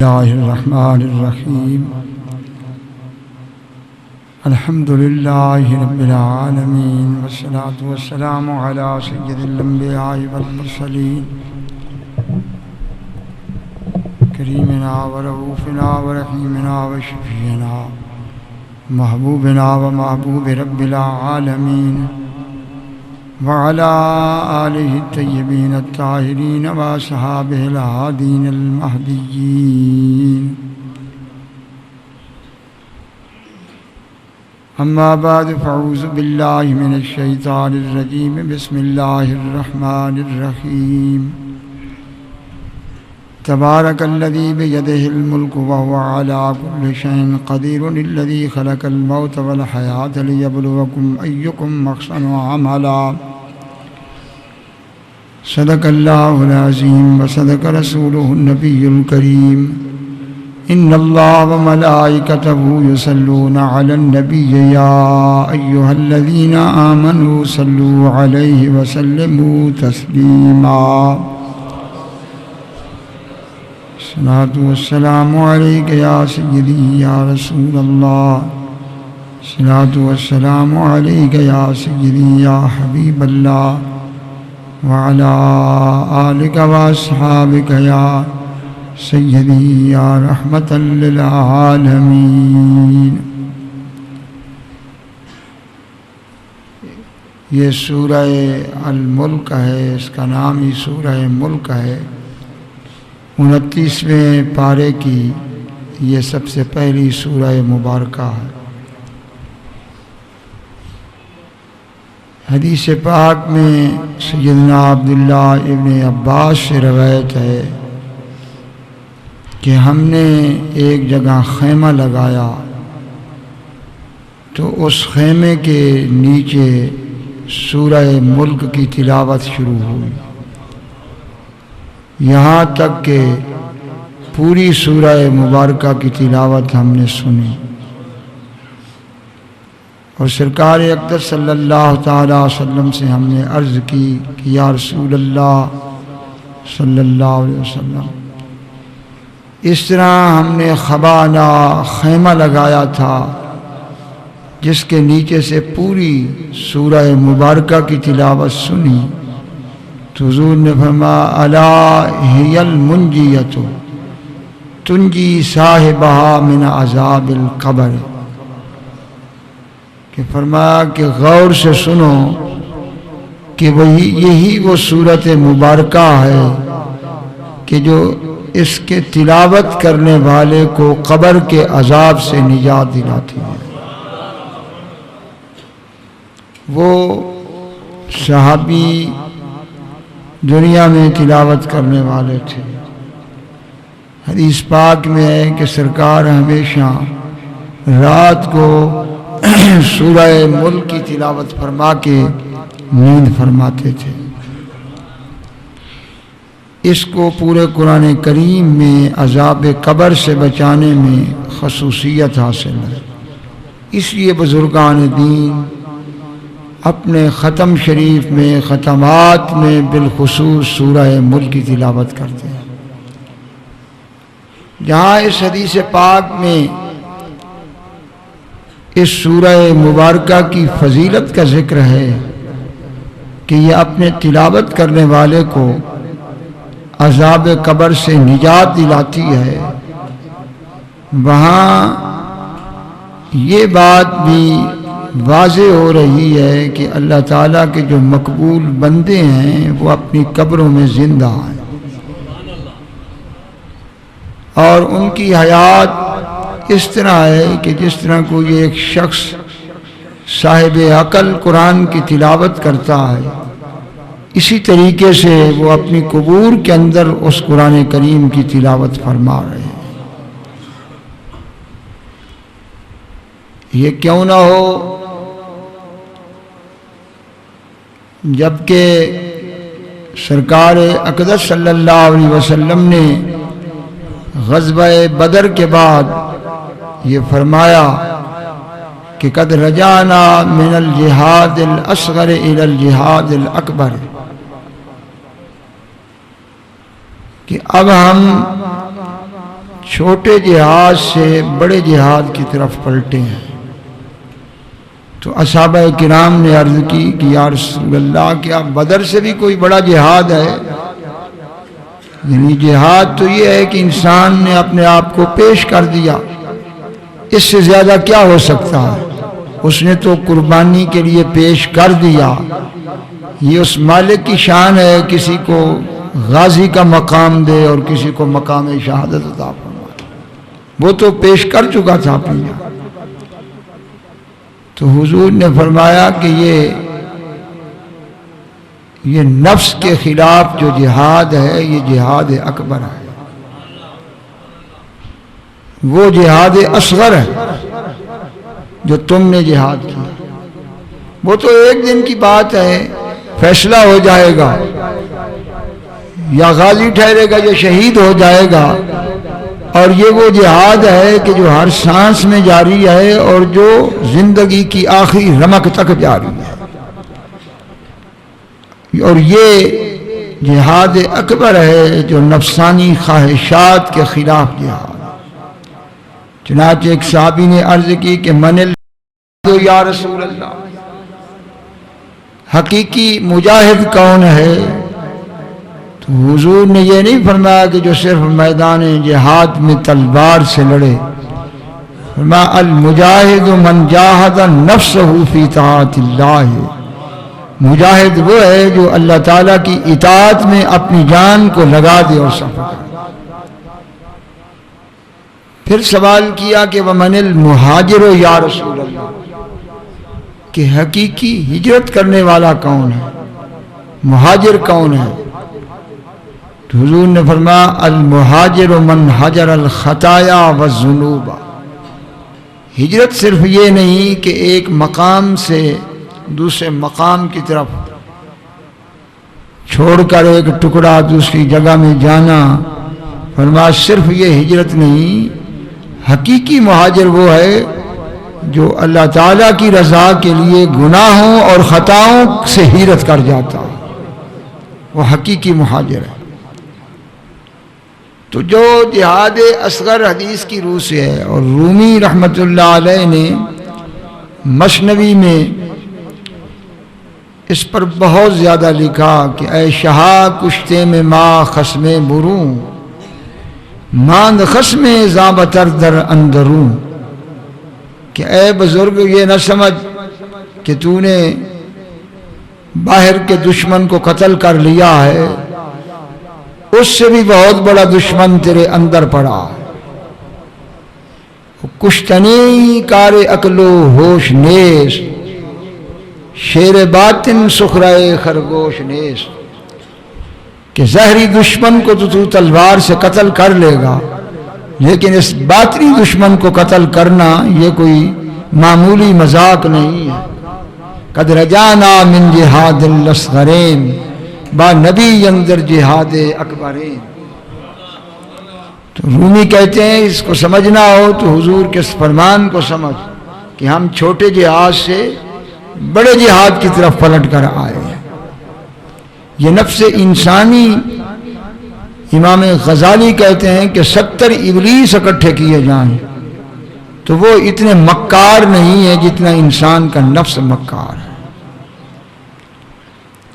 الله الرحمن الرحيم الحمد لله رب العالمين والصلاة والسلام على سيد الأنبياء والمرسلين كريمنا ورؤوفنا ورحيمنا وشفيعنا محبوبنا ومحبوب رب العالمين وعلى آله الطيبين الطاهرين وأصحابه الهادين المهديين أما بعد فأعوذ بالله من الشيطان الرجيم بسم الله الرحمن الرحيم تبارك الذي بيده الملك وهو على كل شيء قدير الذي خلق الموت والحياة ليبلوكم أيكم أحسن عملا صدق الله العظيم وصدق رسوله النبي الكريم إن الله وملائكته يصلون على النبي يا أيها الذين آمنوا صلوا عليه وسلموا تسليما الصلاة والسلام عليك يا سيدي يا رسول الله الصلاة والسلام عليك يا سيدي يا حبيب الله وعلى آلك وأصحابك يا سیدی یا رحمت للعالمین۔ یہ سورہ الملک ہے، اس کا نام ہی سورہ ملک ہے۔ 29ویں پارے کی یہ سب سے پہلی سورہ مبارکہ ہے۔ حدیث پاک میں سیدنا عبداللہ ابن عباس سے روایت ہے کہ ہم نے ایک جگہ خیمہ لگایا تو اس خیمے کے نیچے سورہ ملک کی تلاوت شروع ہوئی، یہاں تک کہ پوری سورہ مبارکہ کی تلاوت ہم نے سنی، اور سرکار اقدس صلی اللہ تعالی وسلم سے ہم نے عرض کی کہ یا رسول اللہ صلی اللہ علیہ وسلم، اس طرح ہم نے خبانہ خیمہ لگایا تھا جس کے نیچے سے پوری سورہ مبارکہ کی تلاوت سنی، تو حضور نے فرمایا الا ہی المنجیۃ تنجی صاحبہا من عذاب القبر، کہ فرمایا کہ غور سے سنو کہ یہی وہ سورت مبارکہ ہے کہ جو اس کے تلاوت کرنے والے کو قبر کے عذاب سے نجات دلاتی ہے۔ وہ صحابی دنیا میں تلاوت کرنے والے تھے۔ حدیث پاک میں ہے کہ سرکار ہمیشہ رات کو سورہ ملک کی تلاوت فرما کے نیند فرماتے تھے۔ اس کو پورے قرآن کریم میں عذاب قبر سے بچانے میں خصوصیت حاصل ہے، اس لیے بزرگان دین اپنے ختم شریف میں ختمات میں بالخصوص سورہ ملک کی تلاوت کرتے ہیں۔ جہاں اس حدیث پاک میں اس سورہ مبارکہ کی فضیلت کا ذکر ہے کہ یہ اپنے تلاوت کرنے والے کو عذاب قبر سے نجات دلاتی ہے، وہاں یہ بات بھی واضح ہو رہی ہے کہ اللہ تعالیٰ کے جو مقبول بندے ہیں وہ اپنی قبروں میں زندہ ہیں، اور ان کی حیات اس طرح ہے کہ جس طرح کوئی ایک شخص صاحب عقل قرآن کی تلاوت کرتا ہے، اسی طریقے سے وہ اپنی قبور کے اندر اس قرآن کریم کی تلاوت فرما رہے ہیں۔ یہ کیوں نہ ہو جبکہ سرکار اقدس صلی اللہ علیہ وسلم نے غزوہ بدر کے بعد یہ فرمایا کہ قد رجعنا من الجہاد الاصغر الى الجہاد الاکبر، کہ اب ہم چھوٹے جہاد سے بڑے جہاد کی طرف پلٹے ہیں۔ تو اصحابہ کرام نے عرض کی کہ یا رسول اللہ کیا بدر سے بھی کوئی بڑا جہاد ہے؟ یعنی جہاد تو یہ ہے کہ انسان نے اپنے آپ کو پیش کر دیا، اس سے زیادہ کیا ہو سکتا ہے؟ اس نے تو قربانی کے لیے پیش کر دیا۔ یہ اس مالک کی شان ہے، کسی کو غازی کا مقام دے اور کسی کو مقام شہادت عطا فرمائے، وہ تو پیش کر چکا تھا اپنی جان۔ تو حضور نے فرمایا کہ یہ نفس کے خلاف جو جہاد ہے یہ جہاد اکبر ہے، وہ جہاد اصغر ہے جو تم نے جہاد کیا، وہ تو ایک دن کی بات ہے، فیصلہ ہو جائے گا، یا غازی ٹھہرے گا یا شہید ہو جائے گا۔ اور یہ وہ جہاد ہے کہ جو ہر سانس میں جاری ہے اور جو زندگی کی آخری رمق تک جاری ہے، اور یہ جہاد اکبر ہے جو نفسانی خواہشات کے خلاف جہاد۔ چنانچہ ایک صحابی نے عرض کی کہ من یا رسول اللہ، حقیقی مجاہد کون ہے؟ تو حضور نے یہ نہیں فرمایا کہ جو صرف میدان جہاد میں تلوار سے لڑے، فرمایا المجاہد من جاہد نفسہ فی طاعت اللہ، مجاہد وہ ہے جو اللہ تعالیٰ کی اطاعت میں اپنی جان کو لگا دے اور سفر کرے۔ پھر سوال کیا کہ ومن المہاجر یا رسول اللہ، کہ حقیقی ہجرت کرنے والا کون ہے، مہاجر کون ہے؟ تو حضور نے فرمایا المہاجر من حجر الخطایا والذنوب، ہجرت صرف یہ نہیں کہ ایک مقام سے دوسرے مقام کی طرف چھوڑ کر ایک ٹکڑا دوسری جگہ میں جانا، فرمایا صرف یہ ہجرت نہیں، حقیقی مہاجر وہ ہے جو اللہ تعالیٰ کی رضا کے لیے گناہوں اور خطاؤں سے ہجرت کر جاتا، وہ حقیقی مہاجر ہے۔ تو جو جہاد اصغر حدیث کی روح سے ہے، اور رومی رحمت اللہ علیہ نے مثنوی میں اس پر بہت زیادہ لکھا کہ اے شہا کشتے میں ما خصم بروں، ماند خصم زابتر در اندروں، کہ اے بزرگ یہ نہ سمجھ کہ تو نے باہر کے دشمن کو قتل کر لیا ہے، اس سے بھی بہت بڑا دشمن تیرے اندر پڑا، کشتنی کار عقل و ہوش نیس، شیر باطن سخرائے خرگوش نیس، کہ ظاہری دشمن کو تو تلوار سے قتل کر لے گا، لیکن اس باطنی دشمن کو قتل کرنا یہ کوئی معمولی مذاق نہیں ہے۔ قد رجانا من جہاد الاصغرین با نبی اندر جہاد اکبرین۔ تو رومی کہتے ہیں اس کو سمجھنا ہو تو حضور کے اس فرمان کو سمجھ کہ ہم چھوٹے جہاد سے بڑے جہاد کی طرف پلٹ کر آئے ہیں۔ یہ نفس انسانی، امام غزالی کہتے ہیں کہ 70 ابلیس اکٹھے کیے جائیں تو وہ اتنے مکار نہیں ہے جتنا انسان کا نفس مکار ہے،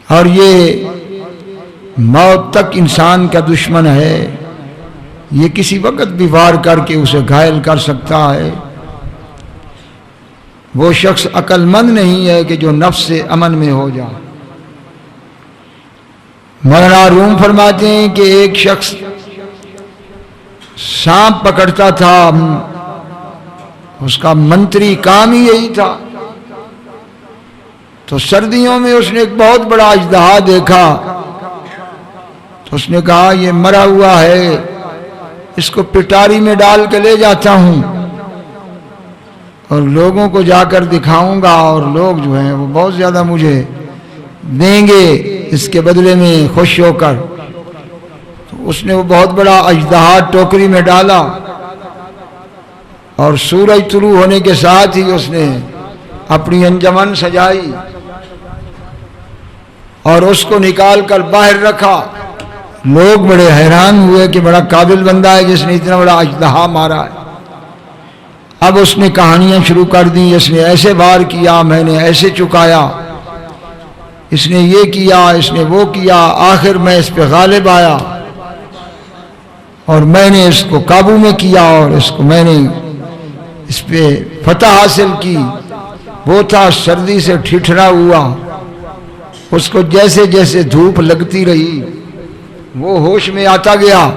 اور یہ موت تک انسان کا دشمن ہے، یہ کسی وقت بھی وار کر کے اسے گھائل کر سکتا ہے۔ وہ شخص عقل مند نہیں ہے کہ جو نفس سے امن میں ہو جائے۔ مولانا روم فرماتے ہیں کہ ایک شخص سانپ پکڑتا تھا، اس کا منتری کام ہی یہی تھا، تو سردیوں میں اس نے ایک بہت بڑا اژدہا دیکھا، تو اس نے کہا یہ مرا ہوا ہے، اس کو پٹاری میں ڈال کے لے جاتا ہوں اور لوگوں کو جا کر دکھاؤں گا، اور لوگ جو ہیں وہ بہت زیادہ مجھے دیں گے اس کے بدلے میں خوش ہو کر۔ تو اس نے وہ بہت بڑا اژدہا ٹوکری میں ڈالا، اور سورج طلوع ہونے کے ساتھ ہی اس نے اپنی انجمن سجائی اور اس کو نکال کر باہر رکھا، لوگ بڑے حیران ہوئے کہ بڑا قابل بندہ ہے جس نے اتنا بڑا اژدہا مارا ہے۔ اب اس نے کہانیاں شروع کر دیں، اس نے ایسے وار کیا، میں نے ایسے چکایا، اس نے یہ کیا، اس نے وہ کیا، آخر میں اس پہ غالب آیا اور میں نے اس کو قابو میں کیا اور میں نے اس پہ فتح حاصل کی۔ وہ تھا سردی سے ٹھٹھرا ہوا، اس کو جیسے جیسے دھوپ لگتی رہی وہ ہوش میں آتا گیا۔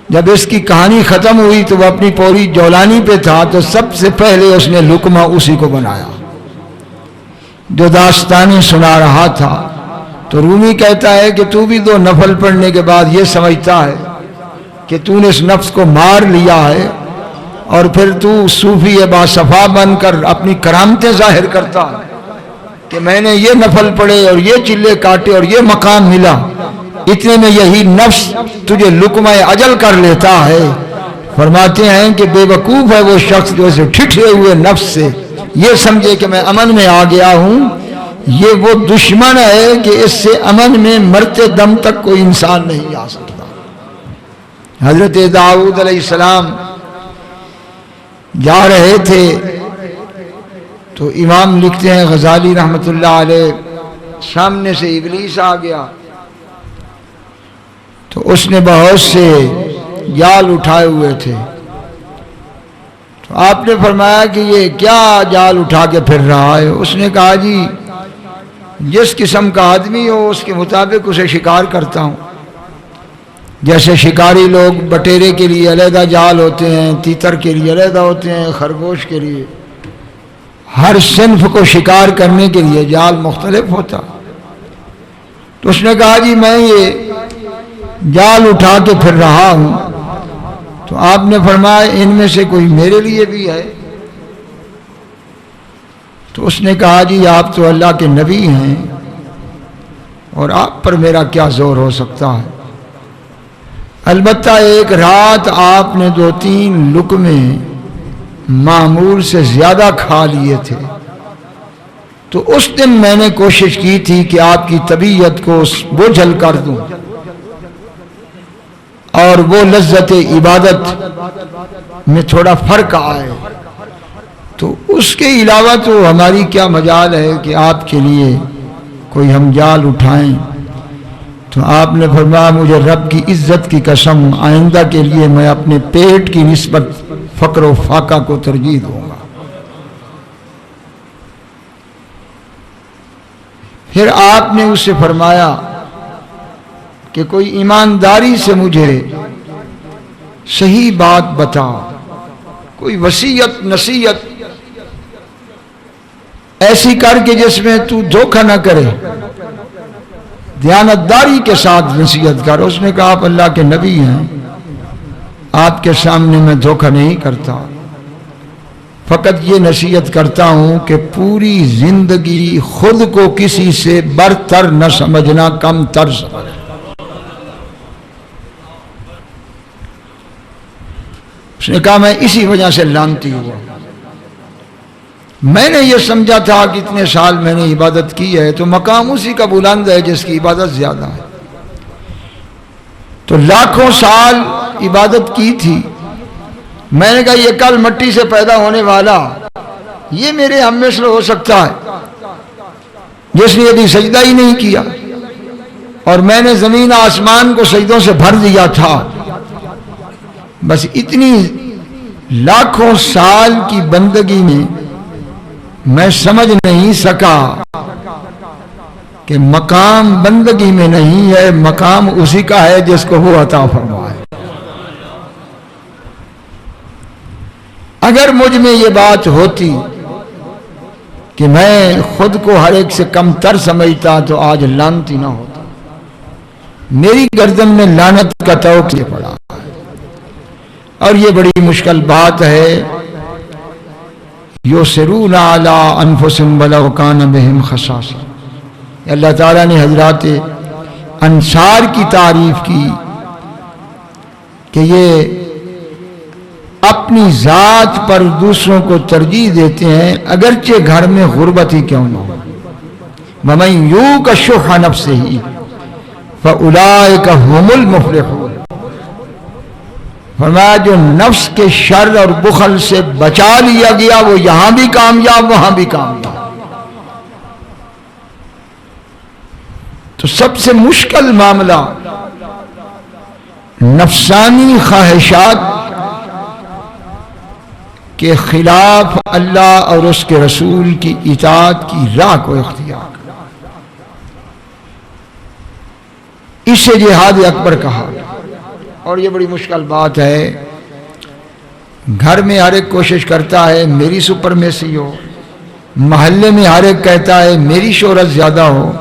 جب اس کی کہانی ختم ہوئی تو وہ اپنی پوری جولانی پہ تھا، تو سب سے پہلے اس نے لقمہ اسی کو بنایا جو داستانیں سنا رہا تھا۔ تو رومی کہتا ہے کہ تو بھی 2 نفل پڑھنے کے بعد یہ سمجھتا ہے کہ تو نے اس نفس کو مار لیا ہے اور پھر تو صوفی باصفا بن کر اپنی کرامتیں ظاہر کرتا ہے کہ میں نے یہ نفل پڑھے اور یہ چلے کاٹے اور یہ مقام ملا، اتنے میں یہی نفس تجھے لقمہ اجل کر لیتا ہے۔ فرماتے ہیں کہ بے وقوف ہے وہ شخص جو اسے ٹھٹھرے ہوئے نفس سے یہ سمجھے کہ میں امن میں آ گیا ہوں۔ یہ وہ دشمن ہے کہ اس سے امن میں مرتے دم تک کوئی انسان نہیں آ سکتا۔ حضرت داؤد علیہ السلام جا رہے تھے تو امام لکھتے ہیں غزالی رحمت اللہ علیہ، سامنے سے ابلیس آ گیا تو اس نے بہت سے جال اٹھائے ہوئے تھے، تو آپ نے فرمایا کہ یہ کیا جال اٹھا کے پھر رہا ہے؟ اس نے کہا جی جس قسم کا آدمی ہو اس کے مطابق اسے شکار کرتا ہوں۔ جیسے شکاری لوگ بٹیرے کے لیے علیحدہ جال ہوتے ہیں، تیتر کے لیے علیحدہ ہوتے ہیں، خرگوش کے لیے، ہر صنف کو شکار کرنے کے لیے جال مختلف ہوتا۔ تو اس نے کہا جی میں یہ جال اٹھا کے پھر رہا ہوں۔ تو آپ نے فرمایا ان میں سے کوئی میرے لیے بھی ہے؟ تو اس نے کہا جی آپ تو اللہ کے نبی ہیں اور آپ پر میرا کیا زور ہو سکتا ہے؟ البتہ ایک رات آپ نے 2-3 لقمے معمول سے زیادہ کھا لیے تھے، تو اس دن میں نے کوشش کی تھی کہ آپ کی طبیعت کو بوجھل کر دوں اور وہ لذت عبادت میں تھوڑا فرق آئے۔ تو اس کے علاوہ تو ہماری کیا مجال ہے کہ آپ کے لیے کوئی ہم جال اٹھائیں؟ تو آپ نے فرمایا مجھے رب کی عزت کی قسم آئندہ کے لیے میں اپنے پیٹ کی نسبت فقر و فاقہ کو ترجیح دوں گا۔ پھر آپ نے اسے فرمایا کہ کوئی ایمانداری سے مجھے صحیح بات بتا، کوئی وصیت نصیحت ایسی کر کے جس میں تو دھوکہ نہ کرے، دیانتداری کے ساتھ نصیحت کر۔ اس نے کہا آپ اللہ کے نبی ہیں، آپ کے سامنے میں دھوکہ نہیں کرتا، فقط یہ نصیحت کرتا ہوں کہ پوری زندگی خود کو کسی سے برتر نہ سمجھنا، کم تر سمجھنا۔ اس نے کہا میں اسی وجہ سے لعنتی ہوا، میں نے یہ سمجھا تھا کہ اتنے سال میں نے عبادت کی ہے تو مقام اسی کا بلند ہے جس کی عبادت زیادہ ہے، تو لاکھوں سال عبادت کی تھی، میں نے کہا یہ کل مٹی سے پیدا ہونے والا یہ میرے ہم مثل ہو سکتا ہے جس نے ابھی سجدہ ہی نہیں کیا، اور میں نے زمین آسمان کو سجدوں سے بھر دیا تھا۔ بس اتنی لاکھوں سال کی بندگی میں سمجھ نہیں سکا کہ مقام بندگی میں نہیں ہے، مقام اسی کا ہے جس کو وہ عطا فرمائے۔ اگر مجھ میں یہ بات ہوتی کہ میں خود کو ہر ایک سے کم تر سمجھتا تو آج لعنتی نہ ہوتا۔ میری گردن میں لعنت کا طوق یہ پڑا، اور یہ بڑی مشکل بات ہے۔ یُسِرُّونَ عَلَىٰ أَنفُسِهِمْ وَلَوْ كَانَ بِهِمْ خَصَاصَةٌ۔ اللہ تعالیٰ نے حضرات انصار کی تعریف کی کہ یہ اپنی ذات پر دوسروں کو ترجیح دیتے ہیں اگرچہ گھر میں غربت ہی کیوں نہ ہو۔ وَمَن يُوقَ شُحَّ نَفْسِهِ فَأُولَئِكَ هُمُ الْمُفْلِحُونَ۔ فرمایا جو نفس کے شر اور بخل سے بچا لیا گیا وہ یہاں بھی کامیاب وہاں بھی کامیاب۔ تو سب سے مشکل معاملہ نفسانی خواہشات کے خلاف اللہ اور اس کے رسول کی اطاعت کی راہ کو اختیار کرنا، اسے جہاد اکبر کہا۔ اور یہ بڑی مشکل بات ہے، گھر میں ہر ایک کوشش کرتا ہے میری سپرمیسی ہو، محلے میں ہر ایک کہتا ہے میری شہرت زیادہ ہو،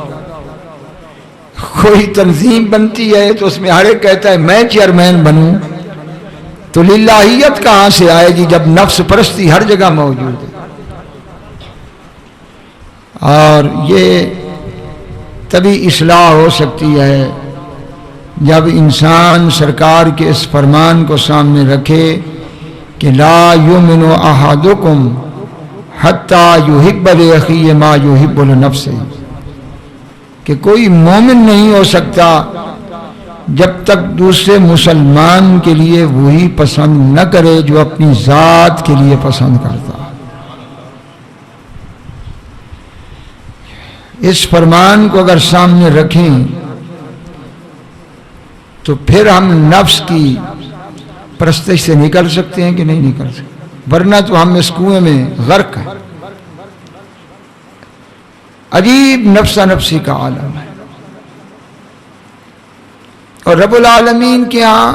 کوئی تنظیم بنتی ہے تو اس میں ہر ایک کہتا ہے میں چیئرمین بنوں، تو للہیت کہاں سے آئے گی جب نفس پرستی ہر جگہ موجود ہے؟ اور یہ تبھی اصلاح ہو سکتی ہے جب انسان سرکار کے اس فرمان کو سامنے رکھے کہ لا یؤمن احدکم حتی یحب لاخیہ ما یحب لنفسہ، کہ کوئی مومن نہیں ہو سکتا جب تک دوسرے مسلمان کے لیے وہی پسند نہ کرے جو اپنی ذات کے لیے پسند کرتا۔ اس فرمان کو اگر سامنے رکھیں تو پھر ہم نفس کی پرستش سے نکل سکتے ہیں کہ نہیں نکل سکتے، ورنہ تو ہم اس کنویں میں غرق ہیں۔ عجیب نفسا نفسی کا عالم ہے، اور رب العالمین کے ہاں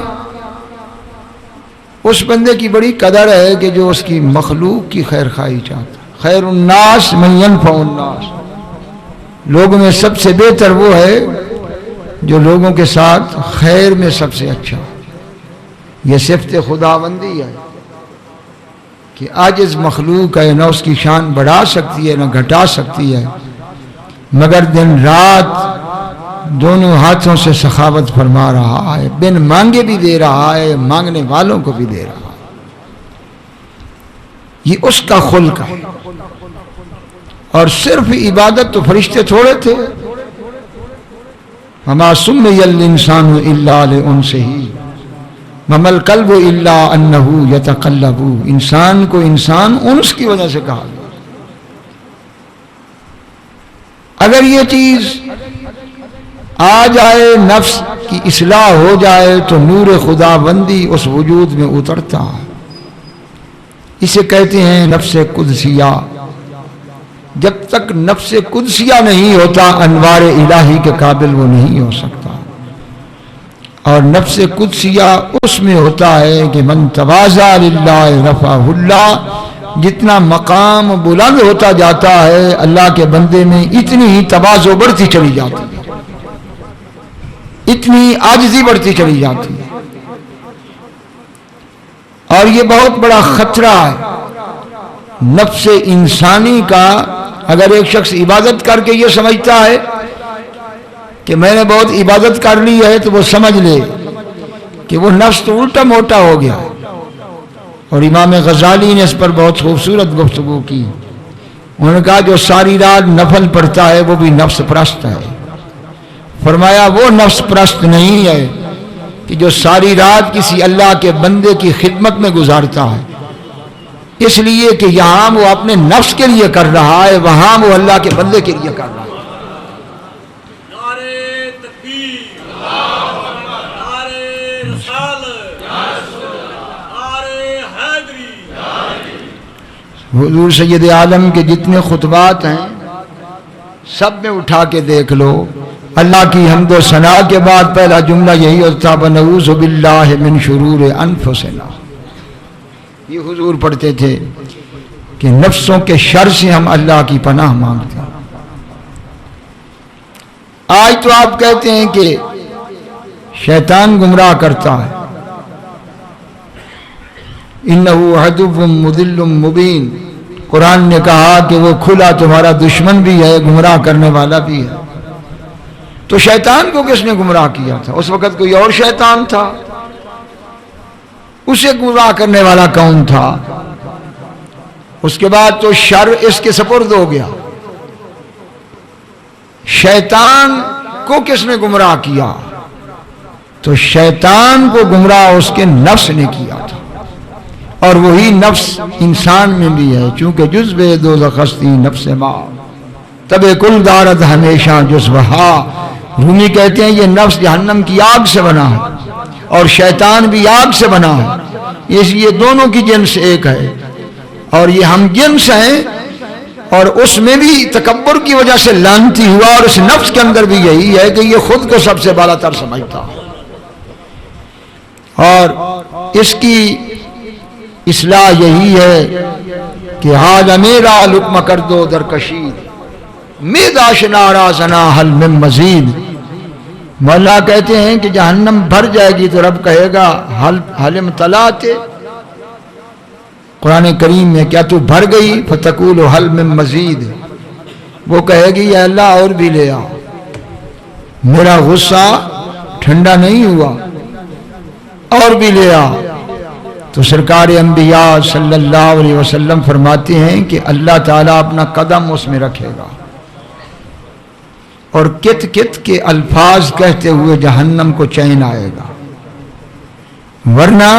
اس بندے کی بڑی قدر ہے کہ جو اس کی مخلوق کی خیر خواہی چاہتا ہے۔ خیر الناس من ینفع الناس، لوگوں میں سب سے بہتر وہ ہے جو لوگوں کے ساتھ خیر میں سب سے اچھا۔ یہ صفت خداوندی ہے کہ عاجز مخلوق ہے، نہ اس کی شان بڑھا سکتی ہے نہ گھٹا سکتی ہے، مگر دن رات دونوں ہاتھوں سے سخاوت فرما رہا ہے، بن مانگے بھی دے رہا ہے، مانگنے والوں کو بھی دے رہا ہے۔ یہ اس کا خلق ہے۔ اور صرف عبادت تو فرشتے تھوڑے تھے، وَمَا سُمِّيَ الْإِنسَانُ إِلَّا لِأُنْسِهِ وَمَا الْقَلْبُ إِلَّا أَنَّهُ يَتَقَلَّبُ، انسان کو انسان انس کی وجہ سے کہا گیا۔ اگر یہ چیز آ جائے، نفس کی اصلاح ہو جائے، تو نور خداوندی اس وجود میں اترتا ہے۔ اسے کہتے ہیں نفس قدسیہ۔ جب تک نفس قدسیہ نہیں ہوتا انوار الہی کے قابل وہ نہیں ہو سکتا۔ اور نفس قدسیہ اس میں ہوتا ہے کہ من تواضع للہ رفعہ اللہ، جتنا مقام بلند ہوتا جاتا ہے اللہ کے بندے میں اتنی ہی تواضع بڑھتی چلی جاتی ہے، اتنی عاجزی بڑھتی چلی جاتی ہے۔ اور یہ بہت بڑا خطرہ ہے نفس انسانی کا۔ اگر ایک شخص عبادت کر کے یہ سمجھتا ہے کہ میں نے بہت عبادت کر لی ہے، تو وہ سمجھ لے کہ وہ نفس تو الٹا موٹا ہو گیا۔ اور امام غزالی نے اس پر بہت خوبصورت گفتگو کی۔ انہوں نے کہا جو ساری رات نفل پڑھتا ہے وہ بھی نفس پرست ہے۔ فرمایا وہ نفس پرست نہیں ہے کہ جو ساری رات کسی اللہ کے بندے کی خدمت میں گزارتا ہے، اس لیے کہ یہاں وہ اپنے نفس کے لیے کر رہا ہے، وہاں وہ اللہ کے بندے کے لیے کر رہا ہے۔ نعرہ تکبیر، نعرہ رسالت، نعرہ حیدری۔ حضور سید عالم کے جتنے خطبات ہیں سب میں اٹھا کے دیکھ لو، اللہ کی حمد و ثنا کے بعد پہلا جملہ یہی ہوتا وَنَعُوذُ بِاللَّهِ مِن شُرُورِ أَنفُسِنَا۔ یہ حضور پڑھتے تھے کہ نفسوں کے شر سے ہم اللہ کی پناہ مانگتے ہیں۔ آج تو آپ کہتے ہیں کہ شیطان گمراہ کرتا ہے، اِنَّهُ عَدُوٌّ مُضِلٌّ مُبِينٌ، قرآن نے کہا کہ وہ کھلا تمہارا دشمن بھی ہے، گمراہ کرنے والا بھی ہے۔ تو شیطان کو کس نے گمراہ کیا تھا؟ اس وقت کوئی اور شیطان تھا؟ اسے گمراہ کرنے والا کون تھا؟ اس کے بعد تو شر اس کے سپرد ہو گیا۔ شیطان کو کس نے گمراہ کیا؟ تو شیطان کو گمراہ اس کے نفس نے کیا تھا، اور وہی نفس انسان میں بھی ہے، چونکہ جزو دوزخ ہستی نفس ما تب کل دارت ہمیشہ جزوہا۔ رومی کہتے ہیں یہ نفس جہنم کی آگ سے بنا ہے اور شیطان بھی آگ سے بنا ہے، اس لیے دونوں کی جنس ایک ہے، اور یہ ہم جنس ہیں، اور اس میں بھی تکبر کی وجہ سے لعنتی ہوا، اور اس نفس کے اندر بھی یہی ہے کہ یہ خود کو سب سے بالا تر سمجھتا ہے، اور اس کی اصلاح یہی ہے کہ حال میرا لقمہ کر دو در کشید میدا شنارا زنا حل من مزید۔ مولا کہتے ہیں کہ جہنم بھر جائے گی تو رب کہے گا حل امتلأت، قرآن کریم میں کیا تو بھر گئی؟ فتقول حل من مزید، وہ کہے گی یا اللہ اور بھی لے آ، میرا غصہ ٹھنڈا نہیں ہوا، اور بھی لے آ۔ تو سرکار انبیاء صلی اللہ علیہ وسلم فرماتے ہیں کہ اللہ تعالیٰ اپنا قدم اس میں رکھے گا، اور کت کت کے الفاظ کہتے ہوئے جہنم کو چین آئے گا، ورنہ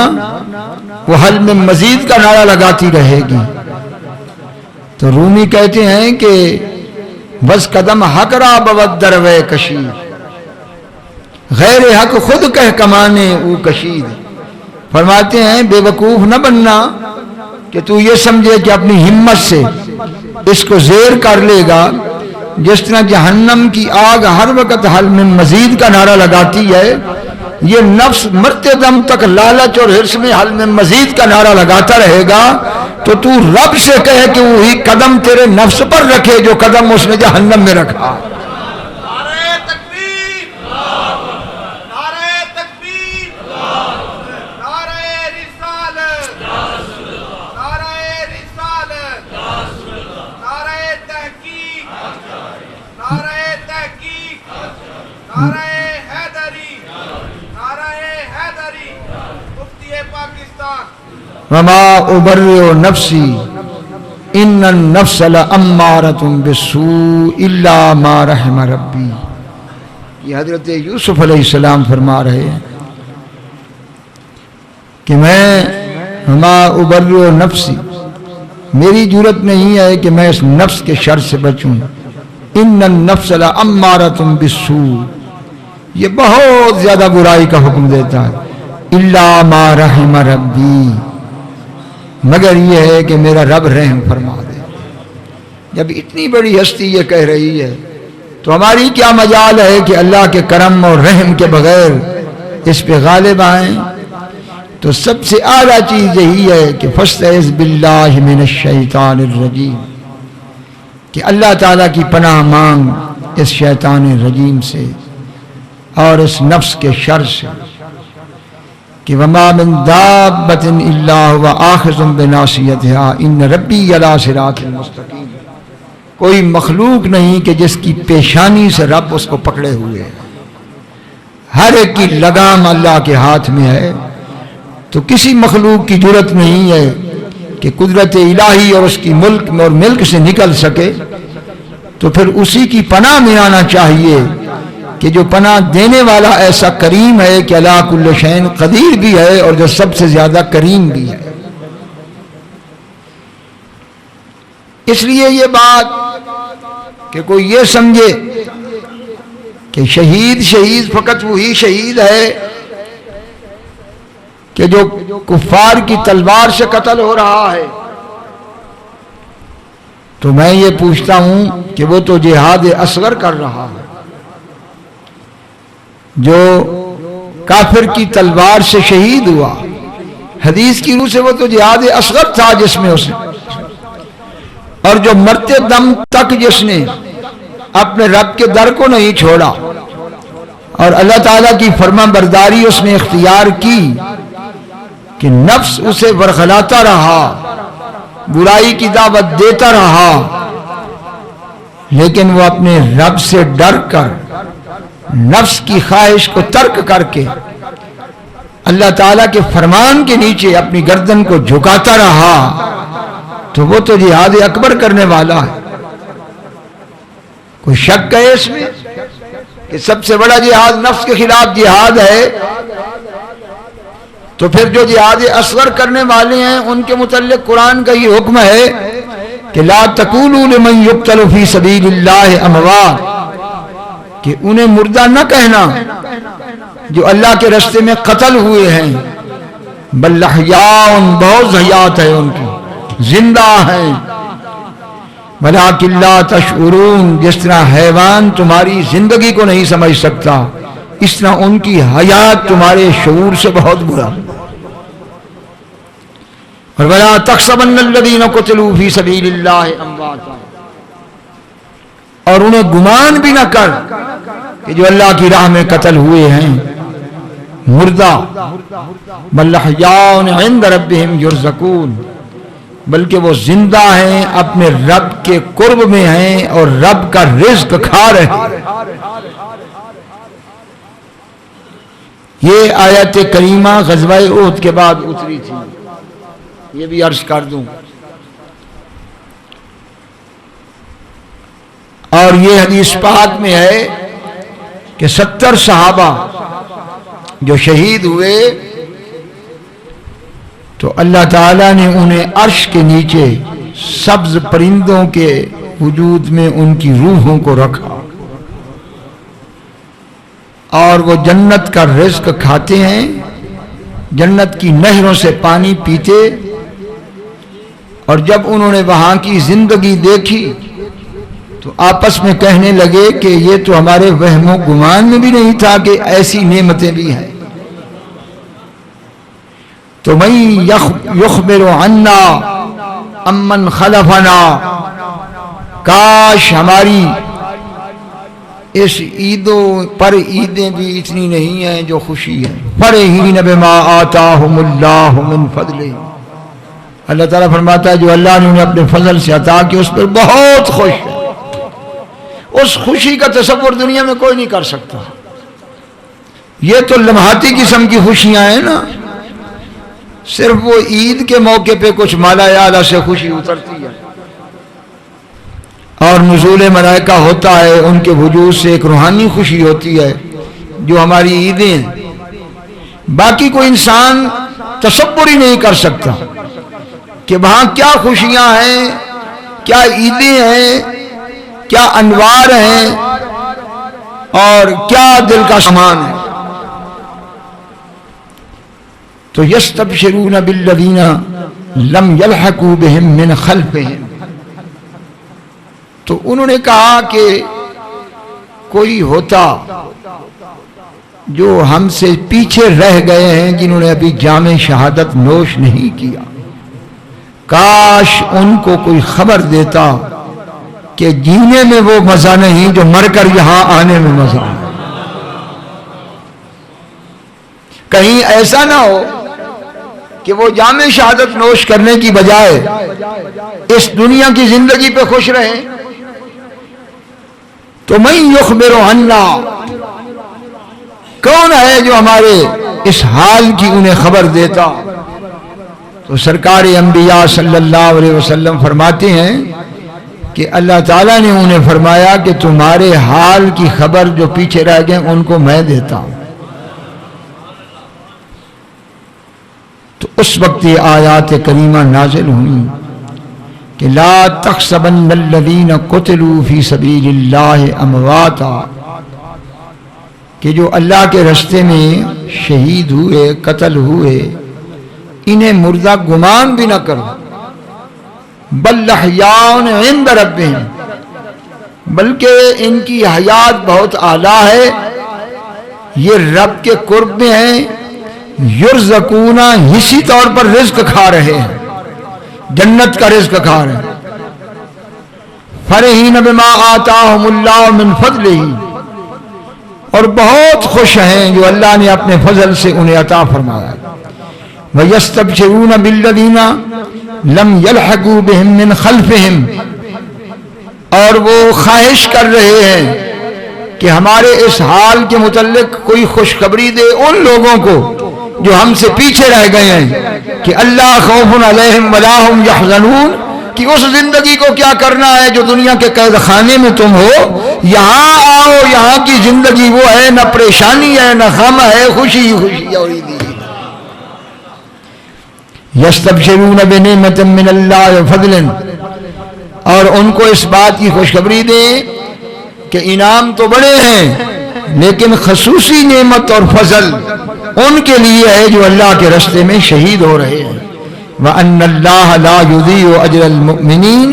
وہ حل میں مزید کا نعرہ لگاتی رہے گی۔ تو رومی کہتے ہیں کہ بس قدم حق را بود دروے کشید، غیر حق خود کہہ کمانے او کشید۔ فرماتے ہیں بے وقوف نہ بننا کہ تو یہ سمجھے کہ اپنی ہمت سے اس کو زیر کر لے گا، جس طرح جہنم کی آگ ہر وقت حل میں مزید کا نعرہ لگاتی ہے، یہ نفس مرتے دم تک لالچ اور حرص میں حل میں مزید کا نعرہ لگاتا رہے گا۔ تو تو رب سے کہے کہ وہی قدم تیرے نفس پر رکھے جو قدم اس نے جہنم میں رکھا۔ نعرہ تکبیر، نعرہ تکبیر، نعرہ رسالت، نعرہ رسالت، نعرہ تحقیق، نعرہ تحقیق، نعرہ حیدری، نعرہ حیدری، مفتی پاکستان۔ وما ابرئ نفسی ان النفس لامارۃ بالسوء الا ما رحم ربی۔ یہ حضرت یوسف علیہ السلام فرما رہے ہیں کہ میں وما ابرئ نفسی، میری جرت نہیں ہے کہ میں اس نفس کے شر سے بچوں، ان النفس لامارۃ بالسوء، یہ بہت زیادہ برائی کا حکم دیتا ہے، الا ما رحم ربی، مگر یہ ہے کہ میرا رب رحم فرما دے۔ جب اتنی بڑی ہستی یہ کہہ رہی ہے تو ہماری کیا مجال ہے کہ اللہ کے کرم اور رحم کے بغیر اس پہ غالب آئیں؟ تو سب سے اعلیٰ چیز یہی ہے کہ فاستعذ باللہ من الشیطان الرجیم، کہ اللہ تعالیٰ کی پناہ مانگ اس شیطان الرجیم سے اور اس نفس کے شر سے، کہ وما من دابۃ الا هو آخذ بناصیتها ان ربی علی صراط مستقیم، کوئی مخلوق نہیں کہ جس کی پیشانی سے رب اس کو پکڑے ہوئے ہے، ہر ایک کی لگام اللہ کے ہاتھ میں ہے۔ تو کسی مخلوق کی جرت نہیں ہے کہ قدرت الہی اور اس کی ملک اور ملک سے نکل سکے، تو پھر اسی کی پناہ میں آنا چاہیے کہ جو پناہ دینے والا ایسا کریم ہے کہ علی کل شیء قدیر بھی ہے اور جو سب سے زیادہ کریم بھی ہے۔ اس لیے یہ بات کہ کوئی یہ سمجھے کہ شہید فقط وہی شہید ہے کہ جو کفار کی تلوار سے قتل ہو رہا ہے، تو میں یہ پوچھتا ہوں کہ وہ تو جہاد اصغر کر رہا ہے، جو کافر کی تلوار سے شہید ہوا، حدیث کی روح سے وہ تو جہاد اصغر تھا جس میں اس نے، اور جو مرتے دم تک جس نے اپنے رب کے در کو نہیں چھوڑا اور اللہ تعالیٰ کی فرما برداری اس نے اختیار کی، کہ نفس اسے ورغلاتا رہا، برائی کی دعوت دیتا رہا، لیکن وہ اپنے رب سے ڈر کر نفس کی خواہش کو ترک کر کے اللہ تعالیٰ کے فرمان کے نیچے اپنی گردن کو جھکاتا رہا، تو وہ تو جہاد اکبر کرنے والا ہے۔ کوئی شک ہے اس میں؟ کہ سب سے بڑا جہاد نفس کے خلاف جہاد ہے، تو پھر جو جہاد اصغر کرنے والے ہیں ان کے متعلق قرآن کا یہ حکم ہے کہ لا تقولوا لمن يقتل في سبيل الله اموات، کہ انہیں مردہ نہ کہنا جو اللہ کے راستے میں قتل ہوئے ہیں، بل احیاء، بہت حیات ہے ان کی، زندہ ہیں، ولکن لا تشعرون، جس طرح حیوان تمہاری زندگی کو نہیں سمجھ سکتا اس طرح ان کی حیات تمہارے شعور سے بہت برا۔ اور وَلَا تَحْسَبَنَّ الَّذِينَ قُتِلُوا فِي سَبِيلِ اللَّهِ أَمْوَاتًا، اور انہیں گمان بھی نہ کر کہ جو اللہ کی راہ میں قتل ہوئے ہیں مردہ، بل احیاء عند ربهم يرزقون، بلکہ وہ زندہ ہیں، اپنے رب کے قرب میں ہیں اور رب کا رزق کھا رہے ہیں۔ یہ آیت کریمہ غزوہ احد کے بعد اتری تھی، یہ بھی عرض کر دوں، اور یہ حدیث پاک میں ہے کہ 70 صحابہ جو شہید ہوئے تو اللہ تعالیٰ نے انہیں عرش کے نیچے سبز پرندوں کے وجود میں ان کی روحوں کو رکھا، اور وہ جنت کا رزق کھاتے ہیں، جنت کی نہروں سے پانی پیتے، اور جب انہوں نے وہاں کی زندگی دیکھی تو آپس میں کہنے لگے کہ یہ تو ہمارے وہم و گمان میں بھی نہیں تھا کہ ایسی نعمتیں بھی ہیں۔ تو من یخبر عنا امن خلفنا، کاش ہماری اس عیدوں پر عیدیں بھی اتنی نہیں ہیں جو خوشی ہے۔ فرحین بما آتاہم اللہ من فضلہ، اللہ تعالیٰ فرماتا ہے جو اللہ نے انہیں اپنے فضل سے عطا کی اس پر بہت خوش ہے۔ اس خوشی کا تصور دنیا میں کوئی نہیں کر سکتا۔ یہ تو لمحاتی قسم کی خوشیاں ہیں نا، صرف وہ عید کے موقع پہ کچھ مالا اعلیٰ سے خوشی اترتی ہے اور نزول ملائکہ ہوتا ہے، ان کے وجود سے ایک روحانی خوشی ہوتی ہے جو ہماری عیدیں ہیں۔ باقی کوئی انسان تصور ہی نہیں کر سکتا کہ وہاں کیا خوشیاں ہیں، کیا عیدیں ہیں، کیا انوار ہیں اور کیا دل کا سامان ہے۔ تو یستبشرون بالذین لم یلحقوا بہم من خلفہم، تو انہوں نے کہا کہ کوئی ہوتا جو ہم سے پیچھے رہ گئے ہیں، جنہوں نے ابھی جام شہادت نوش نہیں کیا، کاش ان کو کوئی خبر دیتا کہ جینے میں وہ مزہ نہیں جو مر کر یہاں آنے میں مزہ ہے۔ کہیں ایسا نہ ہو کہ وہ جام شہادت نوش کرنے کی بجائے اس دنیا کی زندگی پہ خوش رہیں۔ تو من یخبر عنا، کون ہے جو ہمارے اس حال کی انہیں خبر دیتا؟ تو سرکار انبیاء صلی اللہ علیہ وسلم فرماتے ہیں کہ اللہ تعالیٰ نے انہیں فرمایا کہ تمہارے حال کی خبر جو پیچھے رہ گئے ان کو میں دیتا ہوں۔ تو اس وقت یہ آیات کریمہ نازل ہوئی کہ لا تحسبن الذین قتلوا فی سبیل اللہ امواتا، کہ جو اللہ کے راستے میں شہید ہوئے، قتل ہوئے، انہیں مردہ گمان بھی نہ کرو، بل احیاء عند ربہم، بلکہ ان کی حیات بہت اعلیٰ ہے، یہ رب کے قرب میں ہیں، یرزقون، حصی طور پر رزق کھا رہے ہیں، جنت کا رزق کھا رہے ہیں۔ فرحین بما آتاہم اللہ من فضلہ، اور بہت خوش ہیں جو اللہ نے اپنے فضل سے انہیں عطا فرمایا۔ وَيَسْتَبْشِرُونَ بِالَّذِينَ لَمْ يَلْحَقُوا بِهِمْ مِنْ خَلْفِهِمْ، اور وہ خواہش کر رہے ہیں کہ ہمارے اس حال کے متعلق کوئی خوشخبری دے ان لوگوں کو جو ہم سے پیچھے رہ گئے ہیں، کہ اللہ خوف علیہم ولا ہم یحزنون، کہ اس زندگی کو کیا کرنا ہے جو دنیا کے قید خانے میں تم ہو، یہاں آؤ، یہاں کی زندگی وہ ہے، نہ پریشانی ہے نہ غم ہے، خوشی خوشی یستبشرون بنعمت من اللہ وفضل، اور ان کو اس بات کی خوشخبری دیں کہ انعام تو بڑے ہیں لیکن خصوصی نعمت اور فضل ان کے لیے ہے جو اللہ کے راستے میں شہید ہو رہے ہیں۔ وَأَنَّ اللَّهَ لَا يُضِيعُ أَجْرَ الْمُؤْمِنِينَ،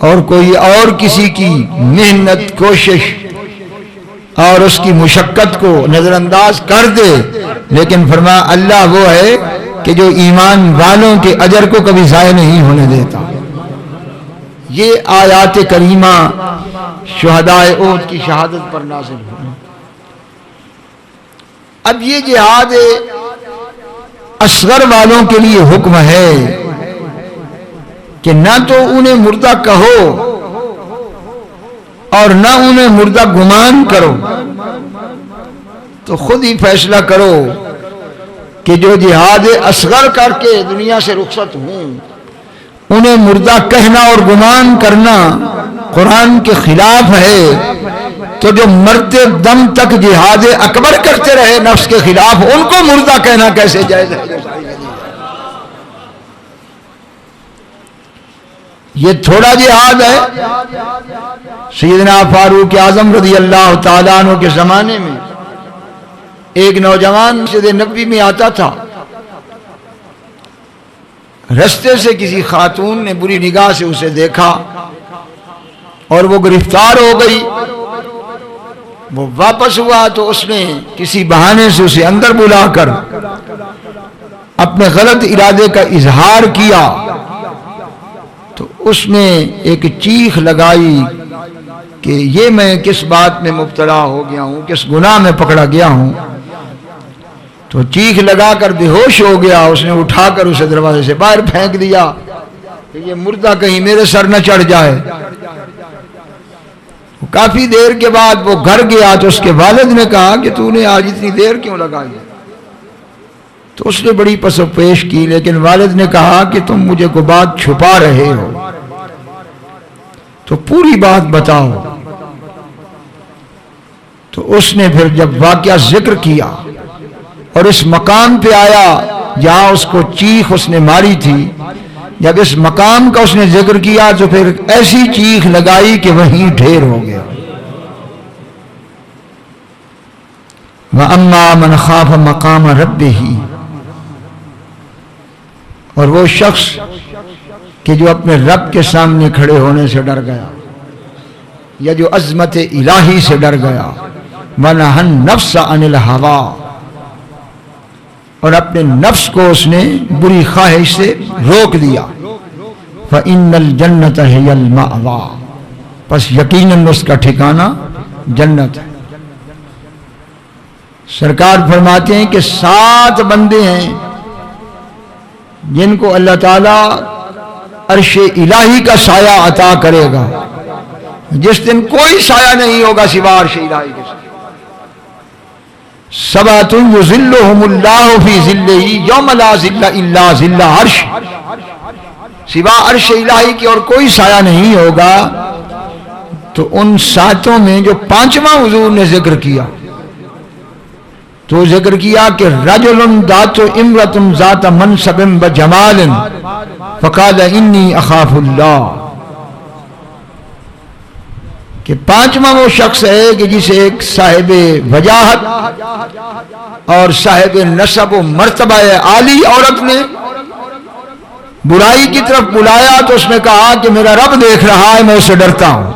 اور کوئی اور کسی کی محنت، کوشش اور اس کی مشقت کو نظر انداز کر دے، لیکن فرمایا اللہ وہ ہے کہ جو ایمان والوں کے اجر کو کبھی ضائع نہیں ہونے دیتا۔ یہ آیات کریمہ شہدائے احد کی شہادت پر نازل ہوئی۔ اب یہ جہاد اصغر والوں کے لیے حکم ہے کہ نہ تو انہیں مردہ کہو اور نہ انہیں مردہ گمان کرو، تو خود ہی فیصلہ کرو کہ جو جہاد اصغر کر کے دنیا سے رخصت ہوں انہیں مردہ کہنا اور گمان کرنا قرآن کے خلاف ہے، تو جو مرتے دم تک جہاد اکبر کرتے رہے نفس کے خلاف ان کو مردہ کہنا کیسے جائز ہے؟ یہ تھوڑا جہاد ہے؟ سیدنا فاروق اعظم رضی اللہ تعالیٰ عنہ کے زمانے میں ایک نوجوان مسجد نبوی میں آتا تھا، رستے سے کسی خاتون نے بری نگاہ سے اسے دیکھا اور وہ گرفتار ہو گئی۔ وہ واپس ہوا تو اس نے کسی بہانے سے اسے اندر بلا کر اپنے غلط ارادے کا اظہار کیا، تو اس نے ایک چیخ لگائی کہ یہ میں کس بات میں مبتلا ہو گیا ہوں، کس گناہ میں پکڑا گیا ہوں۔ تو چیخ لگا کر بے ہوش ہو گیا، اس نے اٹھا کر اسے دروازے سے باہر پھینک دیا کہ یہ مردہ کہیں میرے سر نہ چڑھ جائے۔ کافی دیر کے بعد وہ گھر گیا تو اس کے والد نے کہا کہ تو نے آج اتنی دیر کیوں لگائی؟ تو اس نے بڑی پس و پیش کی، لیکن والد نے کہا کہ تم مجھے کو بات چھپا رہے ہو تو پوری بات بتاؤ۔ تو اس نے پھر جب واقعہ ذکر کیا اور اس مقام پہ آیا جہاں اس کو چیخ اس نے ماری تھی، جب اس مقام کا اس نے ذکر کیا تو پھر ایسی چیخ لگائی کہ وہیں ڈھیر ہو گیا۔ وَأَمَّا مَنْ خَافَ مَقَامَ رَبِّهِ، اور وہ شخص کہ جو اپنے رب کے سامنے کھڑے ہونے سے ڈر گیا یا جو عظمت الہی سے ڈر گیا، وَنَهَى النَّفْسَ عَنِ الْهَوَىٰ، اور اپنے نفس کو اس نے بری خواہش سے روک دیا، فَإِنَّ الْجَنَّةَ هِيَ الْمَأْوَىٰ، پس یقیناً اس کا ٹھکانہ جنت ہے۔ سرکار فرماتے ہیں کہ 7 بندے ہیں جن کو اللہ تعالیٰ عرش الہی کا سایہ عطا کرے گا، جس دن کوئی سایہ نہیں ہوگا سوا عرش الہی کے سایہ۔ 7 یظلھم اللہ فی ظلہ یوم لا ظل الا ظل عرش، سوا عرش الہی کی اور کوئی سایہ نہیں ہوگا۔ تو ان 7 میں جو 5واں حضور نے ذکر کیا تو ذکر کیا کہ رجل ذات امرۃ ذات منصب وجمال فقال انی اخاف اللہ، کہ 5واں وہ شخص ہے کہ جسے ایک صاحب وجاہت اور صاحب نسب و مرتبہ عالی عورت نے برائی کی طرف بلایا تو اس نے کہا کہ میرا رب دیکھ رہا ہے، میں اسے ڈرتا ہوں۔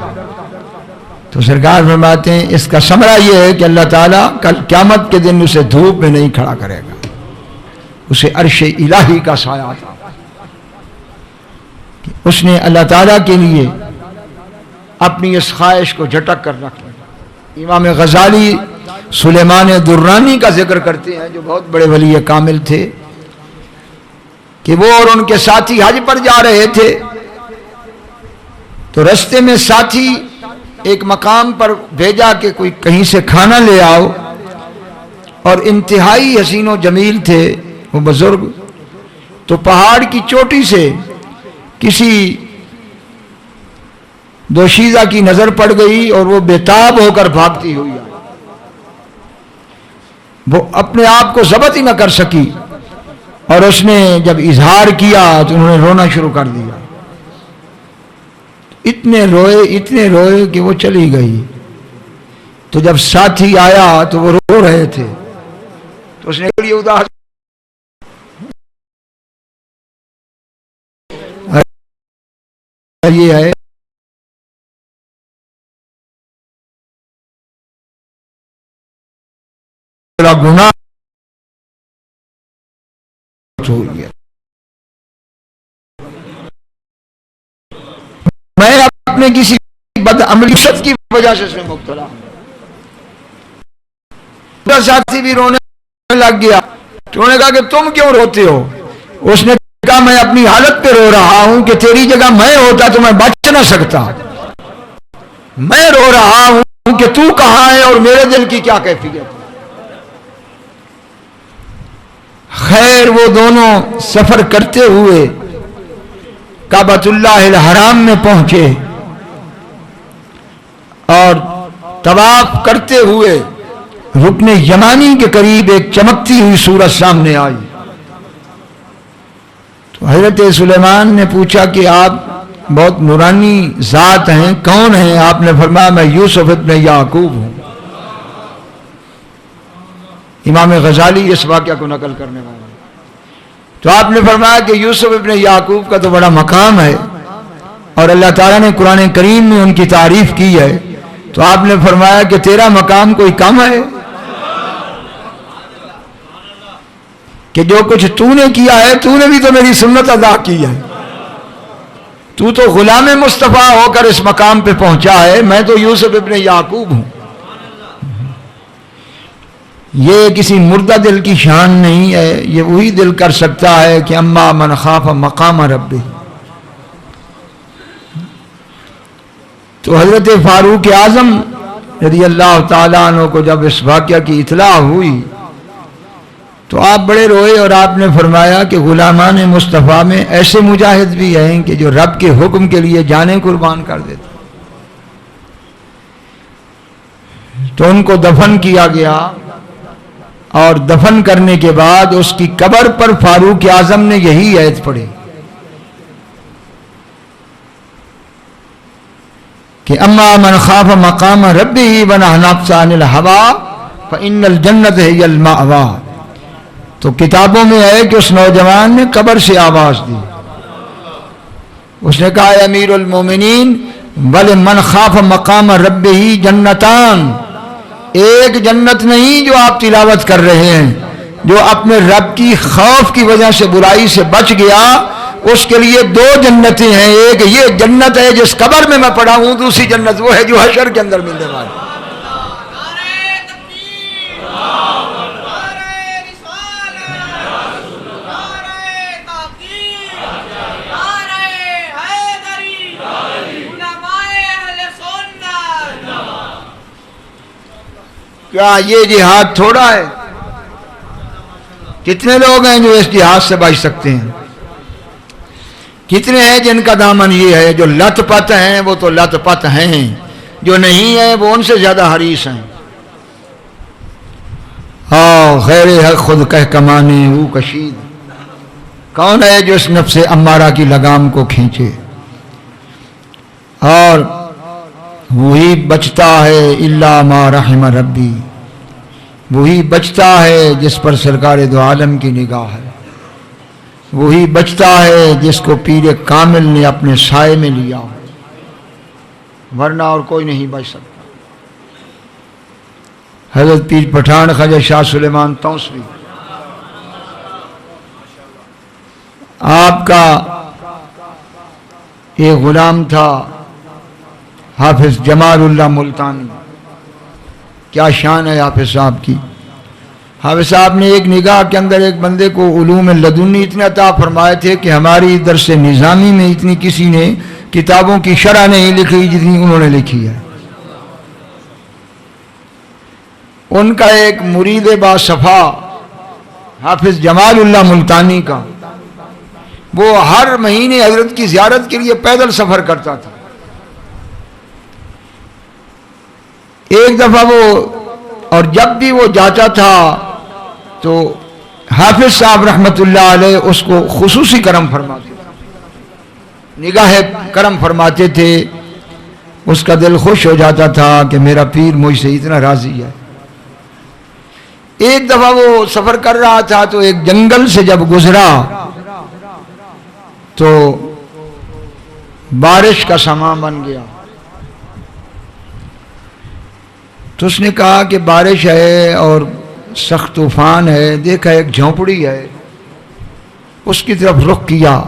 تو سرکار فرماتے ہیں اس کا ثمرہ یہ ہے کہ اللہ تعالیٰ کل قیامت کے دن اسے دھوپ میں نہیں کھڑا کرے گا، اسے عرش الہی کا سایہ تھا کہ اس نے اللہ تعالیٰ کے لیے اپنی اس خواہش کو جھٹک کر رکھ لیا۔ امام غزالی سلیمان درانی کا ذکر کرتے ہیں جو بہت بڑے ولی کامل تھے کہ وہ اور ان کے ساتھی حج پر جا رہے تھے، تو رستے میں ساتھی ایک مقام پر بھیجا کہ کوئی کہیں سے کھانا لے آؤ، اور انتہائی حسین و جمیل تھے وہ بزرگ، تو پہاڑ کی چوٹی سے کسی دوشیزہ کی نظر پڑ گئی اور وہ بےتاب ہو کر بھاگتی ہوئی آئی. وہ اپنے آپ کو ضبط ہی نہ کر سکی اور اس نے جب اظہار کیا تو انہوں نے رونا شروع کر دیا. اتنے روئے کہ وہ چلی گئی. تو جب ساتھی آیا تو وہ رو رہے تھے تو اس نے بڑی اداس یہ ہے گناہ ہو گیا. میں اپنے کسی بدعملیت کی وجہ سے اس میں مبتلا ہوں. ساتھی بھی رونے لگ گیا. تو انہوں نے کہا کہ تم کیوں روتے ہو؟ اس نے کہا میں اپنی حالت پہ رو رہا ہوں کہ تیری جگہ میں ہوتا تو میں بچ نہ سکتا. میں رو رہا ہوں کہ تو کہاں ہے اور میرے دل کی کیا کیفیت. خیر وہ دونوں سفر کرتے ہوئے کعبۃ اللہ الحرام میں پہنچے اور طواف کرتے ہوئے رکن یمانی کے قریب ایک چمکتی ہوئی سورج سامنے آئی. تو حضرت سلیمان نے پوچھا کہ آپ بہت نورانی ذات ہیں، کون ہیں؟ آپ نے فرمایا میں یوسف ابن یعقوب ہوں. امام غزالی اس واقعہ کو نقل کرنے والا. تو آپ نے فرمایا کہ یوسف ابن یعقوب کا تو بڑا مقام ہے اور اللہ تعالیٰ نے قرآن کریم میں ان کی تعریف کی ہے. تو آپ نے فرمایا کہ تیرا مقام کوئی کم ہے کہ جو کچھ تو نے کیا ہے تو نے بھی تو میری سنت ادا کی ہے. تو تو غلام مصطفیٰ ہو کر اس مقام پہ پہنچا ہے، میں تو یوسف ابن یعقوب ہوں. یہ کسی مردہ دل کی شان نہیں ہے، یہ وہی دل کر سکتا ہے کہ اما من خاف مقام ربہ. تو حضرت فاروق اعظم رضی اللہ تعالیٰ عنہ کو جب اس واقعہ کی اطلاع ہوئی تو آپ بڑے روئے اور آپ نے فرمایا کہ غلامان مصطفیٰ میں ایسے مجاہد بھی ہیں کہ جو رب کے حکم کے لیے جانیں قربان کر دیتے. تو ان کو دفن کیا گیا اور دفن کرنے کے بعد اس کی قبر پر فاروق اعظم نے یہی آیت پڑھی کہ اما من خاف مقام ربہ ونہى النفس عن الہوى فإن الجنۃ ہی المأوى. تو کتابوں میں ہے کہ اس نوجوان نے قبر سے آواز دی. اس نے کہا اے امیر المومنین ولمن خاف مقام ربہ جنتان. ایک جنت نہیں جو آپ تلاوت کر رہے ہیں، جو اپنے رب کی خوف کی وجہ سے برائی سے بچ گیا اس کے لیے دو جنتیں ہیں. ایک یہ جنت ہے جس قبر میں میں پڑھا ہوں، دوسری جنت وہ ہے جو حشر کے اندر ملنے والی. کیا یہ جہاد تھوڑا ہے؟ کتنے لوگ ہیں جو اس جہاد سے بچ سکتے ہیں؟ کتنے ہیں جن کا دامن یہ ہے؟ جو لت پت ہیں وہ تو لت پت ہیں، جو نہیں ہیں وہ ان سے زیادہ حریص ہیں. غیر حق خود کہہ کمانے وہ کشید. کون ہے جو اس نفس امارہ کی لگام کو کھینچے؟ اور وہی بچتا ہے الا ما رحم ربی، وہی بچتا ہے جس پر سرکار دو عالم کی نگاہ ہے، وہی بچتا ہے جس کو پیر کامل نے اپنے سائے میں لیا ہو، ورنہ اور کوئی نہیں بچ سکتا. حضرت پیر پٹھان خواجہ شاہ سلیمان توسوی آپ کا ایک غلام تھا حافظ جمال اللہ ملتانی. کیا شان ہے حافظ صاحب کی. حافظ صاحب نے ایک نگاہ کے اندر ایک بندے کو علوم لدنی اتنے عطا فرمائے تھے کہ ہماری درس نظامی میں اتنی کسی نے کتابوں کی شرح نہیں لکھی جتنی انہوں نے لکھی ہے. ان کا ایک مرید با صفا حافظ جمال اللہ ملتانی کا، وہ ہر مہینے حضرت کی زیارت کے لیے پیدل سفر کرتا تھا. ایک دفعہ وہ، اور جب بھی وہ جاتا تھا تو حافظ صاحب رحمت اللہ علیہ اس کو خصوصی کرم فرماتے تھے، نگاہ کرم فرماتے تھے، اس کا دل خوش ہو جاتا تھا کہ میرا پیر مجھ سے اتنا راضی ہے۔ ایک دفعہ وہ سفر کر رہا تھا تو ایک جنگل سے جب گزرا تو بارش کا سماں بن گیا، تو اس نے کہا کہ بارش ہے اور سخت طوفان ہے، دیکھا ایک جھونپڑی ہے، اس کی طرف رخ کیا،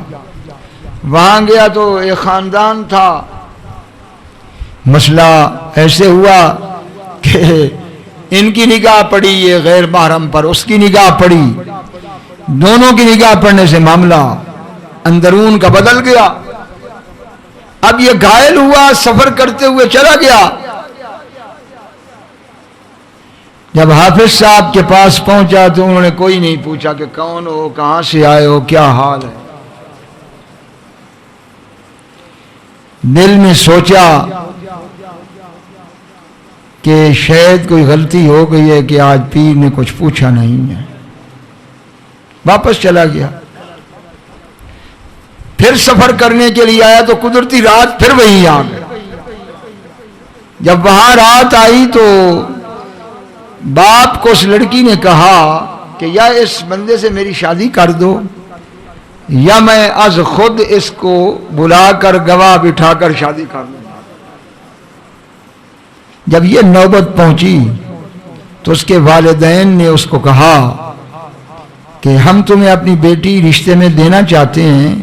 وہاں گیا تو ایک خاندان تھا۔ مسئلہ ایسے ہوا کہ ان کی نگاہ پڑی یہ غیر محرم پر، اس کی نگاہ پڑی، دونوں کی نگاہ پڑنے سے معاملہ اندرون کا بدل گیا۔ اب یہ گھائل ہوا، سفر کرتے ہوئے چلا گیا۔ جب حافظ صاحب کے پاس پہنچا تو انہوں نے کوئی نہیں پوچھا کہ کون ہو، کہاں سے آئے ہو، کیا حال ہے۔ دل میں سوچا کہ شاید کوئی غلطی ہو گئی ہے کہ آج پیر نے کچھ پوچھا نہیں ہے، واپس چلا گیا۔ پھر سفر کرنے کے لیے آیا تو قدرتی رات پھر وہیں آ گئے۔ جب وہاں رات آئی تو باپ کو اس لڑکی نے کہا کہ یا اس بندے سے میری شادی کر دو یا میں از خود اس کو بلا کر گواہ بٹھا کر شادی کر لوں۔ جب یہ نوبت پہنچی تو اس کے والدین نے اس کو کہا کہ ہم تمہیں اپنی بیٹی رشتے میں دینا چاہتے ہیں،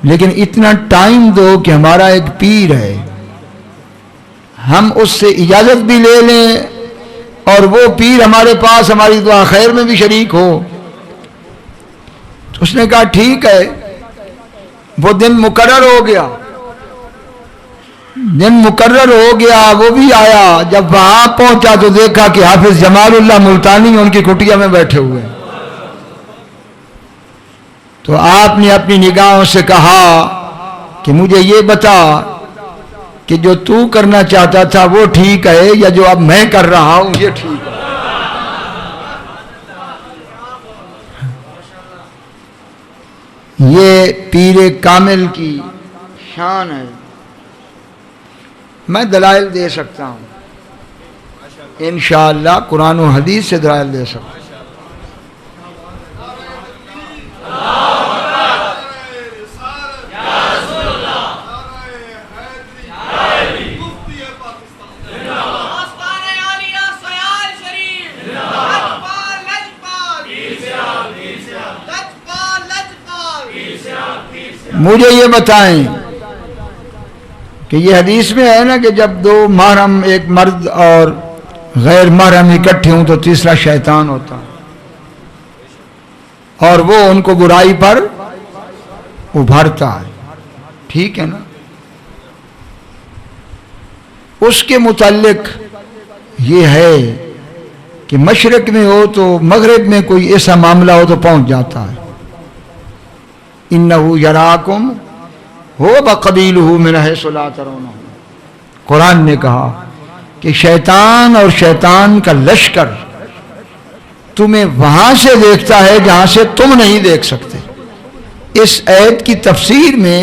لیکن اتنا ٹائم دو کہ ہمارا ایک پیر ہے، ہم اس سے اجازت بھی لے لیں اور وہ پیر ہمارے پاس ہماری دعا خیر میں بھی شریک ہو۔ تو اس نے کہا ٹھیک ہے۔ وہ دن مقرر ہو گیا، دن مقرر ہو گیا، وہ بھی آیا۔ جب وہاں پہنچا تو دیکھا کہ حافظ جمال اللہ ملتانی ان کی کٹیا میں بیٹھے ہوئے۔ تو آپ نے اپنی نگاہوں سے کہا کہ مجھے یہ بتا کہ جو تو کرنا چاہتا تھا وہ ٹھیک ہے یا جو اب میں کر رہا ہوں یہ ٹھیک ہے۔ یہ پیر کامل کی شان ہے۔ میں دلائل دے سکتا ہوں، انشاءاللہ قرآن و حدیث سے دلائل دے سکتا ہوں۔ مجھے یہ بتائیں کہ یہ حدیث میں ہے نا کہ جب دو محرم، ایک مرد اور غیر محرم اکٹھے ہوں تو تیسرا شیطان ہوتا ہے اور وہ ان کو برائی پر ابھارتا ہے، ٹھیک ہے نا؟ اس کے متعلق یہ ہے کہ مشرق میں ہو تو مغرب میں کوئی ایسا معاملہ ہو تو پہنچ جاتا ہے۔ انہو یراکم ہو بقبیلہ من حیث لا ترونہ، قرآن نے کہا کہ شیطان اور شیطان کا لشکر تمہیں وہاں سے دیکھتا ہے جہاں سے تم نہیں دیکھ سکتے۔ اس آیت کی تفسیر میں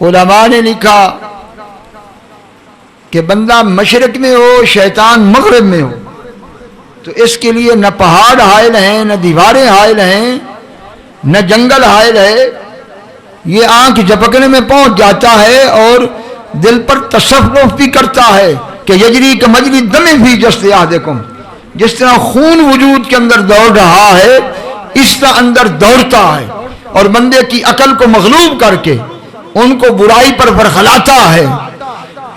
علماء نے لکھا کہ بندہ مشرق میں ہو، شیطان مغرب میں ہو، تو اس کے لیے نہ پہاڑ حائل ہیں، نہ دیواریں حائل ہیں، نہ جنگل حائل ہے، یہ آنکھ جھپکنے میں پہنچ جاتا ہے اور دل پر تصرف بھی کرتا ہے کہ یجری کا مجری دم فی جسد احدکم، جس طرح خون وجود کے اندر دوڑ رہا ہے اس طرح اندر دوڑتا ہے اور بندے کی عقل کو مغلوب کر کے ان کو برائی پر ورغلاتا ہے۔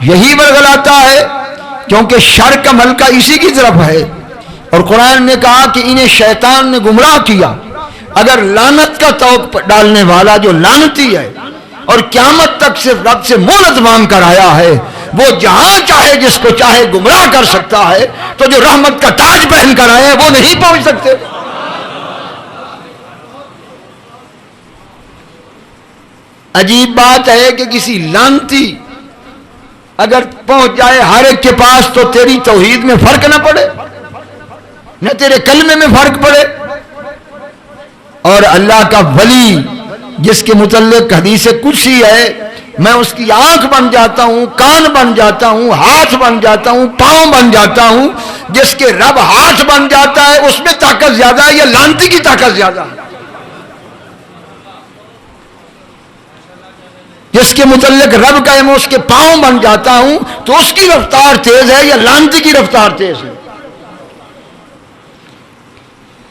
یہی ورغلاتا ہے کیونکہ شر کا ملکہ اسی کی طرف ہے، اور قرآن نے کہا کہ انہیں شیطان نے گمراہ کیا۔ اگر لعنت کا توق ڈالنے والا جو لعنتی ہے اور قیامت تک صرف رب سے مہلت مانگ کر آیا ہے، وہ جہاں چاہے جس کو چاہے گمراہ کر سکتا ہے، تو جو رحمت کا تاج پہن کر آئے وہ نہیں پہنچ سکتے۔ عجیب بات ہے کہ کسی لعنتی اگر پہنچ جائے ہر ایک کے پاس تو تیری توحید میں فرق نہ پڑے، نہ تیرے کلمے میں فرق پڑے۔ اور اللہ کا ولی جس کے متعلق حدیث قدسی ہے، میں اس کی آنکھ بن جاتا ہوں، کان بن جاتا ہوں، ہاتھ بن جاتا ہوں، پاؤں بن جاتا ہوں، جس کے رب ہاتھ بن جاتا ہے اس میں طاقت زیادہ ہے یا لانتی کی طاقت زیادہ ہے؟ جس کے متعلق رب کا ہے میں اس کے پاؤں بن جاتا ہوں تو اس کی رفتار تیز ہے یا لانتی کی رفتار تیز ہے؟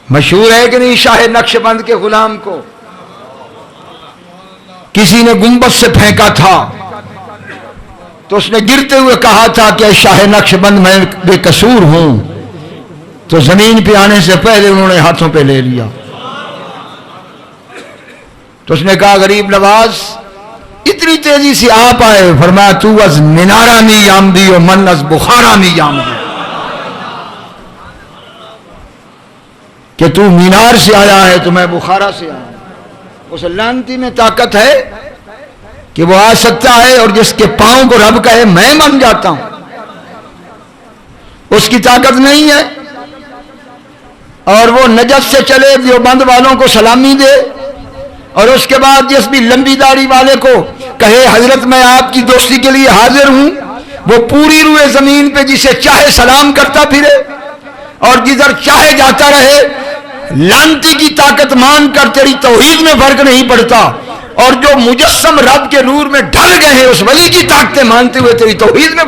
مشہور ہے کہ نہیں، شاہ نقش بند کے غلام کو کسی نے گنبد سے پھینکا تھا تو اس نے گرتے ہوئے کہا تھا کہ اے شاہ نقش بند میں بے قصور ہوں، تو زمین پہ آنے سے پہلے انہوں نے ہاتھوں پہ لے لیا۔ تو اس نے کہا غریب نواز اتنی تیزی سے آپ آئے؟ فرمایا تو از منارہ می آمدی و من از بخارا می آمدی، کہ تو مینار سے آیا ہے تو میں بخارا سے آیا ہوں۔ اس لانتی میں طاقت ہے کہ وہ آ سکتا ہے، اور جس کے پاؤں کو رب کہے میں بن جاتا ہوں اس کی طاقت نہیں ہے۔ اور وہ نجف سے چلے دیوبند والوں کو سلامی دے، اور اس کے بعد جس بھی لمبی داڑھی والے کو کہے حضرت میں آپ کی دوستی کے لیے حاضر ہوں، وہ پوری روئے زمین پہ جسے چاہے سلام کرتا پھرے اور جدھر چاہے جاتا رہے۔ لانتی کی طاقت مان کر تیری توحید میں فرق نہیں پڑتا، اور جو مجسم رب کے نور میں ڈھل گئے ہیں اس ولی کی طاقتیں مانتے ہوئے تیری توحید میں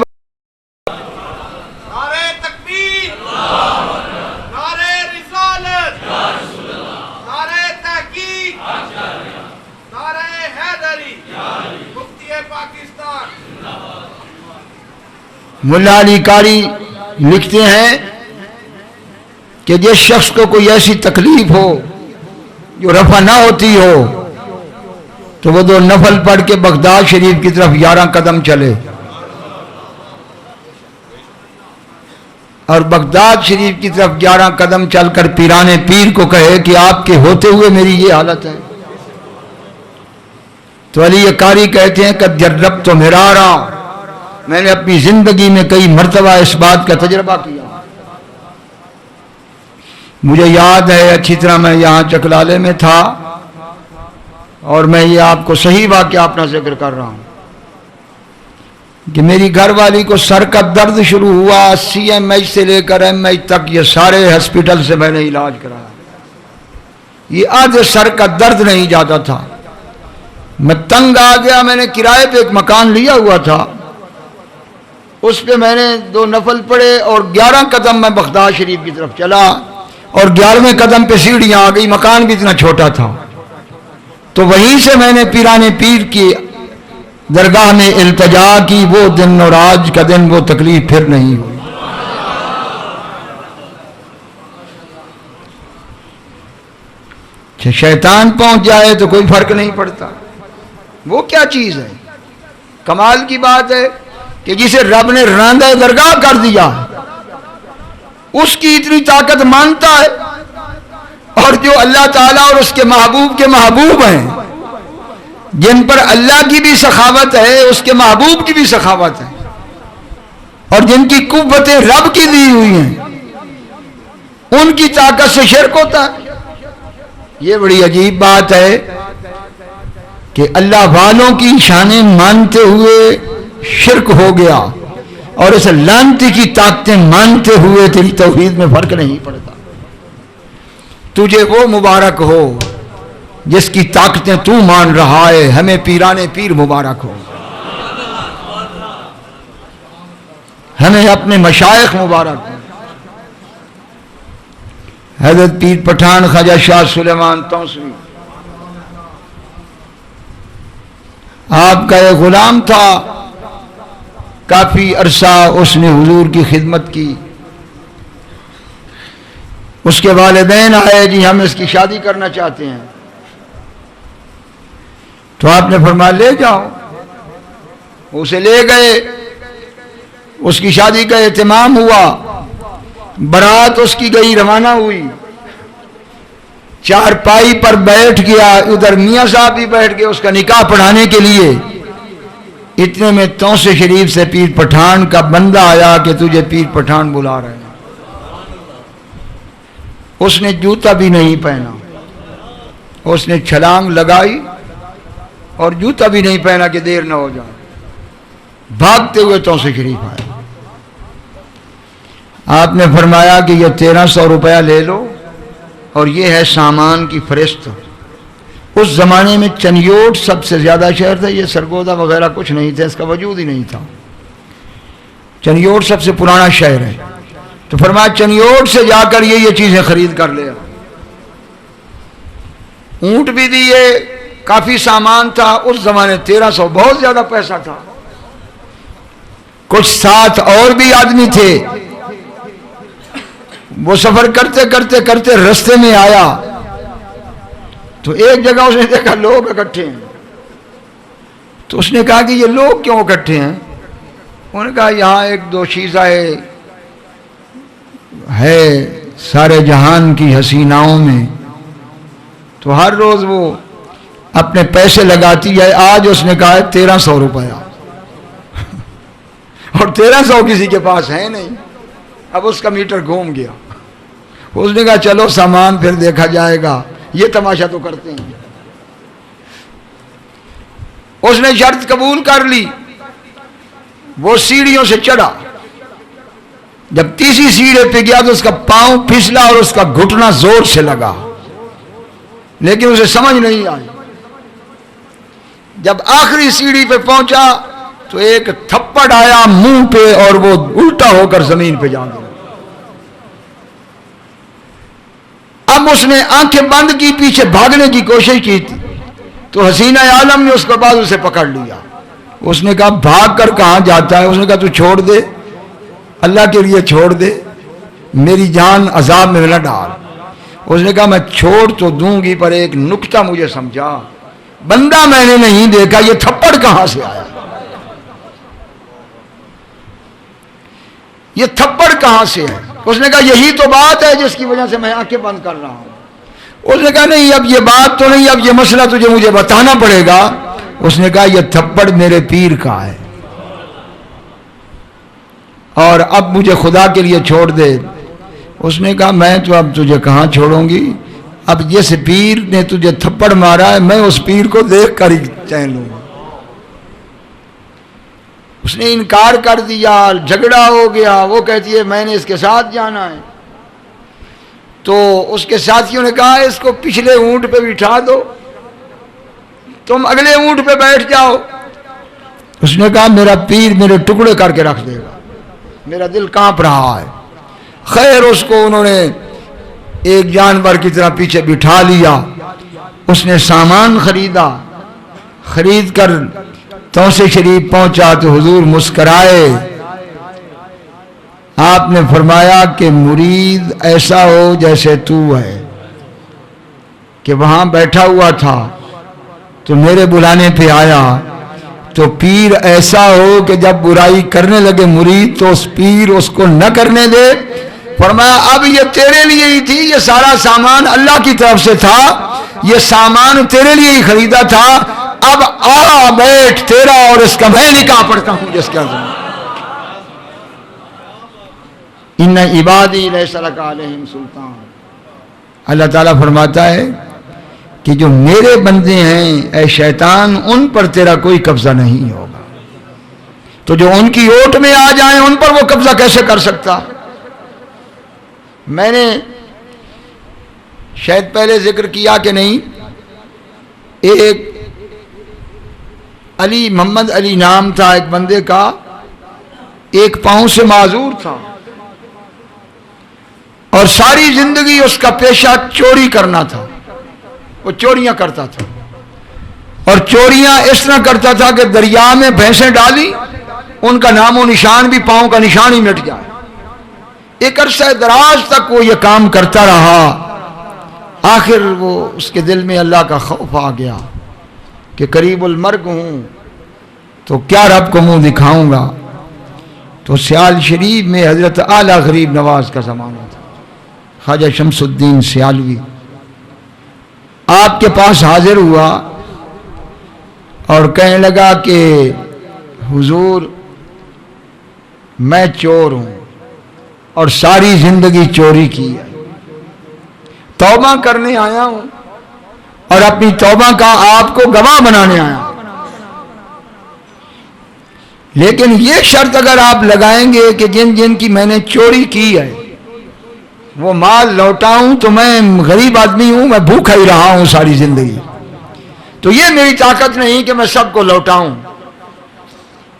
نعرہ تکبیر، نعرہ رسالت، نعرہ تحقیق، نعرہ حیدری، مفتی پاکستان۔ ملا علی قاری لکھتے ہیں کہ جس شخص کو کوئی ایسی تکلیف ہو جو رفع نہ ہوتی ہو تو وہ 2 نفل پڑھ کے بغداد شریف کی طرف 11 قدم چلے، اور بغداد شریف کی طرف 11 قدم چل کر پیران پیر کو کہے کہ آپ کے ہوتے ہوئے میری یہ حالت ہے۔ تو علی قاری کہتے ہیں کہ جربت تو مرارا، میں نے اپنی زندگی میں کئی مرتبہ اس بات کا تجربہ کیا۔ مجھے یاد ہے اچھی طرح، میں یہاں چکلالے میں تھا اور میں یہ آپ کو صحیح واقعہ اپنا ذکر کر رہا ہوں کہ میری گھر والی کو سر کا درد شروع ہوا، CMH سے لے کر MH تک یہ سارے ہسپیٹل سے میں نے علاج کرایا، یہ آدھے سر کا درد نہیں جاتا تھا۔ میں تنگ آ گیا، میں نے کرائے پہ ایک مکان لیا ہوا تھا، اس پہ میں نے 2 نفل پڑھے اور 11 قدم میں بغداد شریف کی طرف چلا، اور 11ویں قدم پہ سیڑھیاں آ گئی، مکان بھی اتنا چھوٹا تھا۔ تو وہیں سے میں نے پیران پیر کی درگاہ میں التجا کی، وہ دن اور آج کا دن وہ تکلیف پھر نہیں ہوئی۔ شیطان پہنچ جائے تو کوئی فرق نہیں پڑتا، وہ کیا چیز ہے؟ کمال کی بات ہے کہ جسے رب نے راندہ درگاہ کر دیا اس کی اتنی طاقت مانتا ہے، اور جو اللہ تعالیٰ اور اس کے محبوب ہیں، جن پر اللہ کی بھی سخاوت ہے اس کے محبوب کی بھی سخاوت ہے، اور جن کی قوتیں رب کی دی ہوئی ہیں ان کی طاقت سے شرک ہوتا ہے۔ یہ بڑی عجیب بات ہے کہ اللہ والوں کی شانیں مانتے ہوئے شرک ہو گیا، اور اس لعنتی کی طاقتیں مانتے ہوئے تیری توحید میں فرق نہیں پڑتا۔ تجھے وہ مبارک ہو جس کی طاقتیں تو مان رہا ہے، ہمیں پیران پیر مبارک ہو، ہمیں اپنے مشائخ مبارک ہو۔ حضرت پیر پٹھان خواجہ شاہ سلیمان توسوی آپ کا ایک غلام تھا، کافی عرصہ اس نے حضور کی خدمت کی۔ اس کے والدین آئے، جی ہم اس کی شادی کرنا چاہتے ہیں، تو آپ نے فرمایا لے جاؤ۔ اسے لے گئے، اس کی شادی کا اہتمام ہوا، برات اس کی گئی، روانہ ہوئی، چارپائی پر بیٹھ گیا، ادھر میاں صاحب بھی بیٹھ گئے اس کا نکاح پڑھانے کے لیے۔ اتنے میں توسے شریف سے پیر پٹھان کا بندہ آیا کہ تجھے پیر پٹھان بلا رہے ہیں۔ اس نے جوتا بھی نہیں پہنا، اس نے چھلانگ لگائی اور جوتا بھی نہیں پہنا کہ دیر نہ ہو جائے، بھاگتے ہوئے توسے شریف آئے۔ آپ نے فرمایا کہ یہ 1300 روپیہ لے لو اور یہ ہے سامان کی فہرست۔ اس زمانے میں چنیوٹ سب سے زیادہ شہر تھا، یہ سرگودا وغیرہ کچھ نہیں تھا، اس کا وجود ہی نہیں تھا۔ چنیوٹ سب سے پرانا شہر ہے، تو فرمایا چنیوٹ سے جا کر یہ چیزیں خرید کر لے۔ اونٹ بھی دیے، کافی سامان تھا، اس زمانے 1300 بہت زیادہ پیسہ تھا۔ کچھ ساتھ اور بھی آدمی تھے، وہ سفر کرتے کرتے کرتے رستے میں آیا تو ایک جگہ اس نے دیکھا لوگ اکٹھے ہیں، تو اس نے کہا کہ یہ لوگ کیوں اکٹھے ہیں؟ انہوں نے کہا یہاں ایک دو شیزہ ہے سارے جہان کی حسیناؤں میں، تو ہر روز وہ اپنے پیسے لگاتی ہے، آج اس نے کہا ہے 1300 روپیہ اور 1300 کسی کے پاس ہے نہیں۔ اب اس کا میٹر گھوم گیا، اس نے کہا چلو سامان پھر دیکھا جائے گا، یہ تماشا تو کرتے ہیں۔ اس نے شرط قبول کر لی، وہ سیڑھیوں سے چڑھا، جب تیسری سیڑھی پہ گیا تو اس کا پاؤں پھسلا اور اس کا گھٹنا زور سے لگا، لیکن اسے سمجھ نہیں آئی۔ جب آخری سیڑھی پہ پہنچا تو ایک تھپڑ آیا منہ پہ اور وہ الٹا ہو کر زمین پہ جا گیا۔ اب اس نے آنکھیں بند کی، پیچھے بھاگنے کی کوشش کی تھی تو حسینہ عالم نے اس کے بعد اسے پکڑ لیا۔ اس نے کہا بھاگ کر کہاں جاتا ہے؟ اس نے کہا تو چھوڑ دے، اللہ کے لیے چھوڑ دے، میری جان عذاب میں نہ ڈال۔ اس نے کہا میں چھوڑ تو دوں گی پر ایک نکتہ مجھے سمجھا، بندہ میں نے نہیں دیکھا، یہ تھپڑ کہاں سے آیا؟ یہ تھپڑ کہاں سے ہے؟ اس نے کہا یہی تو بات ہے جس کی وجہ سے میں آنکھیں بند کر رہا ہوں۔ اس نے کہا نہیں اب یہ بات تو نہیں، اب یہ مسئلہ تجھے مجھے بتانا پڑے گا۔ اس نے کہا یہ تھپڑ میرے پیر کا ہے اور اب مجھے خدا کے لیے چھوڑ دے۔ اس نے کہا میں تو اب تجھے کہاں چھوڑوں گی، اب جس پیر نے تجھے تھپڑ مارا ہے میں اس پیر کو دیکھ کر ہی چین لوں گا۔ اس نے انکار کر دیا، جھگڑا ہو گیا، وہ کہتی ہے میں نے اس کے ساتھ جانا ہے۔ تو اس کے ساتھیوں نے کہا اس کو پچھلے اونٹ پہ بٹھا دو، تم اگلے اونٹ پہ بیٹھ جاؤ۔ اس نے کہا میرا پیر میرے ٹکڑے کر کے رکھ دے گا، میرا دل کانپ رہا ہے۔ خیر اس کو انہوں نے ایک جانور کی طرح پیچھے بٹھا لیا۔ اس نے سامان خریدا، خرید کر توسے شریف پہنچا تو حضور مسکرائے۔ آپ نے فرمایا کہ مرید ایسا ہو جیسے تو ہے، کہ وہاں بیٹھا ہوا تھا تو میرے بلانے پہ آیا، تو پیر ایسا ہو کہ جب برائی کرنے لگے مرید تو اس پیر اس کو نہ کرنے دے۔ فرمایا اب یہ تیرے لیے ہی تھی، یہ سارا سامان اللہ کی طرف سے تھا، یہ سامان تیرے لیے ہی خریدا تھا، اب آ بیٹھ تیرا اور اس کا میں نکاح پڑھتا ہوں جس کے اندر۔ ان عبادی لیس لک علیہم سلطان۔ اللہ تعالیٰ فرماتا ہے کہ جو میرے بندے ہیں اے شیطان ان پر تیرا کوئی قبضہ نہیں ہوگا، تو جو ان کی اوٹ میں آ جائیں ان پر وہ قبضہ کیسے کر سکتا؟ میں نے شاید پہلے ذکر کیا کہ نہیں، ایک علی محمد علی نام تھا ایک بندے کا، ایک پاؤں سے معذور تھا اور ساری زندگی اس کا پیشہ چوری کرنا تھا، وہ چوریاں کرتا تھا اور چوریاں اس طرح کرتا تھا کہ دریا میں بھینسیں ڈالی ان کا نام و نشان بھی پاؤں کا نشان ہی مٹ جائے۔ ایک عرصہ دراز تک وہ یہ کام کرتا رہا، آخر وہ اس کے دل میں اللہ کا خوف آ گیا کہ قریب المرگ ہوں تو کیا رب کو منہ دکھاؤں گا۔ تو سیال شریف میں حضرت اعلیٰ غریب نواز کا زمانہ تھا، خواجہ شمس الدین سیالوی آپ کے پاس حاضر ہوا اور کہنے لگا کہ حضور میں چور ہوں اور ساری زندگی چوری کی ہے، توبہ کرنے آیا ہوں اور اپنی توبہ کا آپ کو گواہ بنانے آیا ہوں، لیکن یہ شرط اگر آپ لگائیں گے کہ جن جن کی میں نے چوری کی ہے وہ مال لوٹاؤں تو میں غریب آدمی ہوں، میں بھوکا ہی رہا ہوں ساری زندگی، تو یہ میری طاقت نہیں کہ میں سب کو لوٹاؤں،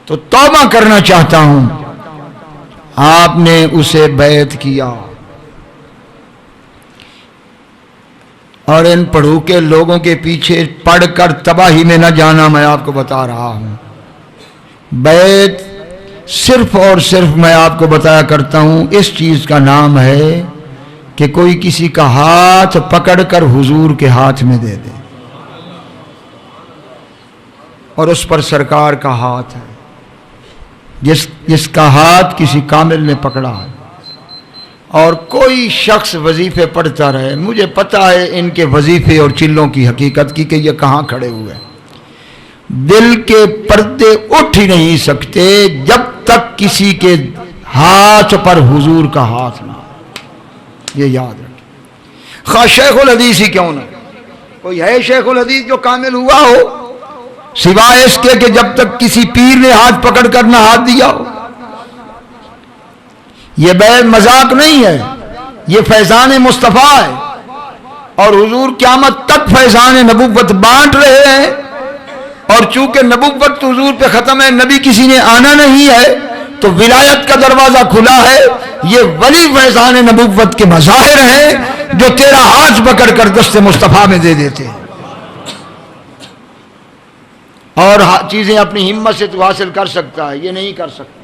تو توبہ کرنا چاہتا ہوں۔ آپ نے اسے بیعت کیا، اور ان پڑھو کے لوگوں کے پیچھے پڑھ کر تباہی میں نہ جانا، میں آپ کو بتا رہا ہوں۔ بیعت صرف اور صرف میں آپ کو بتایا کرتا ہوں، اس چیز کا نام ہے کہ کوئی کسی کا ہاتھ پکڑ کر حضور کے ہاتھ میں دے دے، اور اس پر سرکار کا ہاتھ ہے، جس کا ہاتھ کسی کامل نے پکڑا ہے، اور کوئی شخص وظیفے پڑھتا رہے۔ مجھے پتہ ہے ان کے وظیفے اور چلوں کی حقیقت کی کہ یہ کہاں کھڑے ہوئے، دل کے پردے اٹھ ہی نہیں سکتے جب تک کسی کے ہاتھ پر حضور کا ہاتھ نہ، یہ یاد رکھیں، خواہ شیخ الحدیث ہی کیوں نہ۔ کوئی ہے شیخ الحدیث جو کامل ہوا ہو سوائے اس کے کہ جب تک کسی پیر نے ہاتھ پکڑ کر نہ ہاتھ دیا ہو؟ یہ بیعت مذاق نہیں ہے، یہ فیضان مصطفیٰ ہے، اور حضور قیامت تک فیضان نبوت بانٹ رہے ہیں، اور چونکہ نبوت حضور پہ ختم ہے، نبی کسی نے آنا نہیں ہے، تو ولایت کا دروازہ کھلا ہے۔ یہ ولی فیضان نبوت کے مظاہر ہیں جو تیرا ہاتھ پکڑ کر دست مصطفیٰ میں دے دیتے ہیں، اور چیزیں اپنی ہمت سے تو حاصل کر سکتا ہے، یہ نہیں کر سکتا،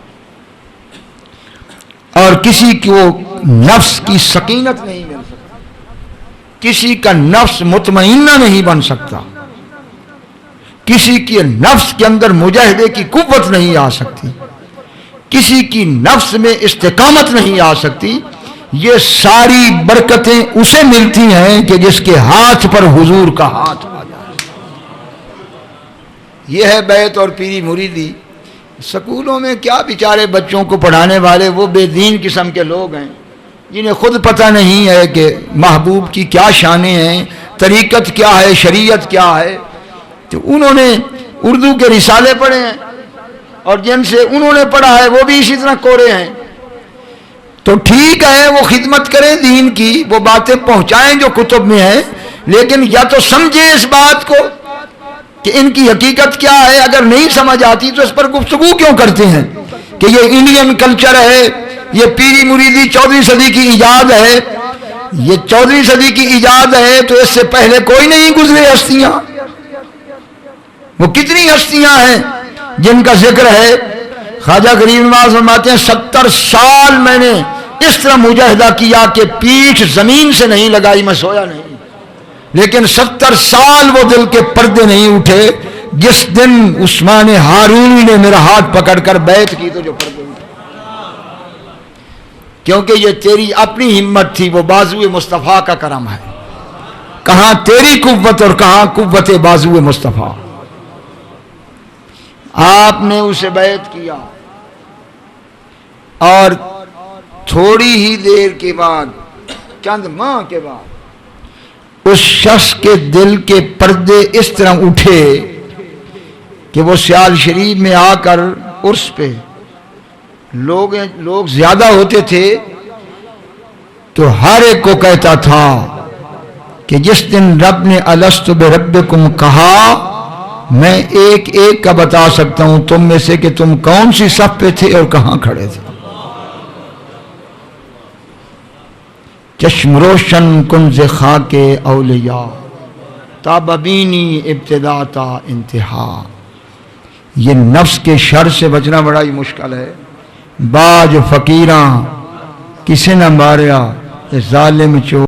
اور کسی کو نفس کی سکینت نہیں مل سکتی، کسی کا نفس مطمئنہ نہیں بن سکتا، کسی کے نفس کے اندر مجاہدے کی قوت نہیں آ سکتی، کسی کی نفس میں استقامت نہیں آ سکتی۔ یہ ساری برکتیں اسے ملتی ہیں کہ جس کے ہاتھ پر حضور کا ہاتھ آ جائے۔ یہ ہے بیعت اور پیری مریدی۔ سکولوں میں کیا بیچارے بچوں کو پڑھانے والے وہ بے دین قسم کے لوگ ہیں جنہیں خود پتہ نہیں ہے کہ محبوب کی کیا شانیں ہیں، طریقت کیا ہے، شریعت کیا ہے۔ تو انہوں نے اردو کے رسالے پڑھے ہیں، اور جن سے انہوں نے پڑھا ہے وہ بھی اسی طرح کورے ہیں۔ تو ٹھیک ہے وہ خدمت کریں دین کی، وہ باتیں پہنچائیں جو کتب میں ہیں، لیکن یا تو سمجھیں اس بات کو کہ ان کی حقیقت کیا ہے۔ اگر نہیں سمجھ آتی تو اس پر گفتگو کیوں کرتے ہیں کہ یہ انڈین کلچر ہے، یہ پیری مریدی 14ویں صدی کی ایجاد ہے۔ یہ 14ویں صدی کی ایجاد ہے تو اس سے پہلے کوئی نہیں گزرے ہستیاں۔ وہ کتنی ہستیاں ہیں جن کا ذکر ہے۔ خواجہ غریب نواز فرماتے ہیں 70 سال میں نے اس طرح مجاہدہ کیا کہ پیٹھ زمین سے نہیں لگائی، میں سویا نہیں، لیکن 70 سال وہ دل کے پردے نہیں اٹھے۔ جس دن عثمان ہارونی نے میرا ہاتھ پکڑ کر بیعت کی تو جو پردے اٹھے، کیونکہ یہ تیری اپنی ہمت تھی، وہ بازو مصطفیٰ کا کرم ہے۔ کہاں تیری قوت اور کہاں قوت بازو مصطفیٰ۔ آپ نے اسے بیعت کیا، اور تھوڑی ہی دیر کے بعد، چند ماہ کے بعد، اس شخص کے دل کے پردے اس طرح اٹھے کہ وہ سیال شریف میں آ کر عرس پہ لوگ زیادہ ہوتے تھے تو ہر ایک کو کہتا تھا کہ جس دن رب نے الست بربکم کہا، میں ایک ایک کا بتا سکتا ہوں تم میں سے کہ تم کون سی صف پہ تھے اور کہاں کھڑے تھے۔ چشم روشن کنز خاک اولیاء، تاب بینی ابتدا تا انتہا۔ یہ نفس کے شر سے بچنا بڑا ہی مشکل ہے۔ باج فقیراں کسے نہ ماریا، ظالم چور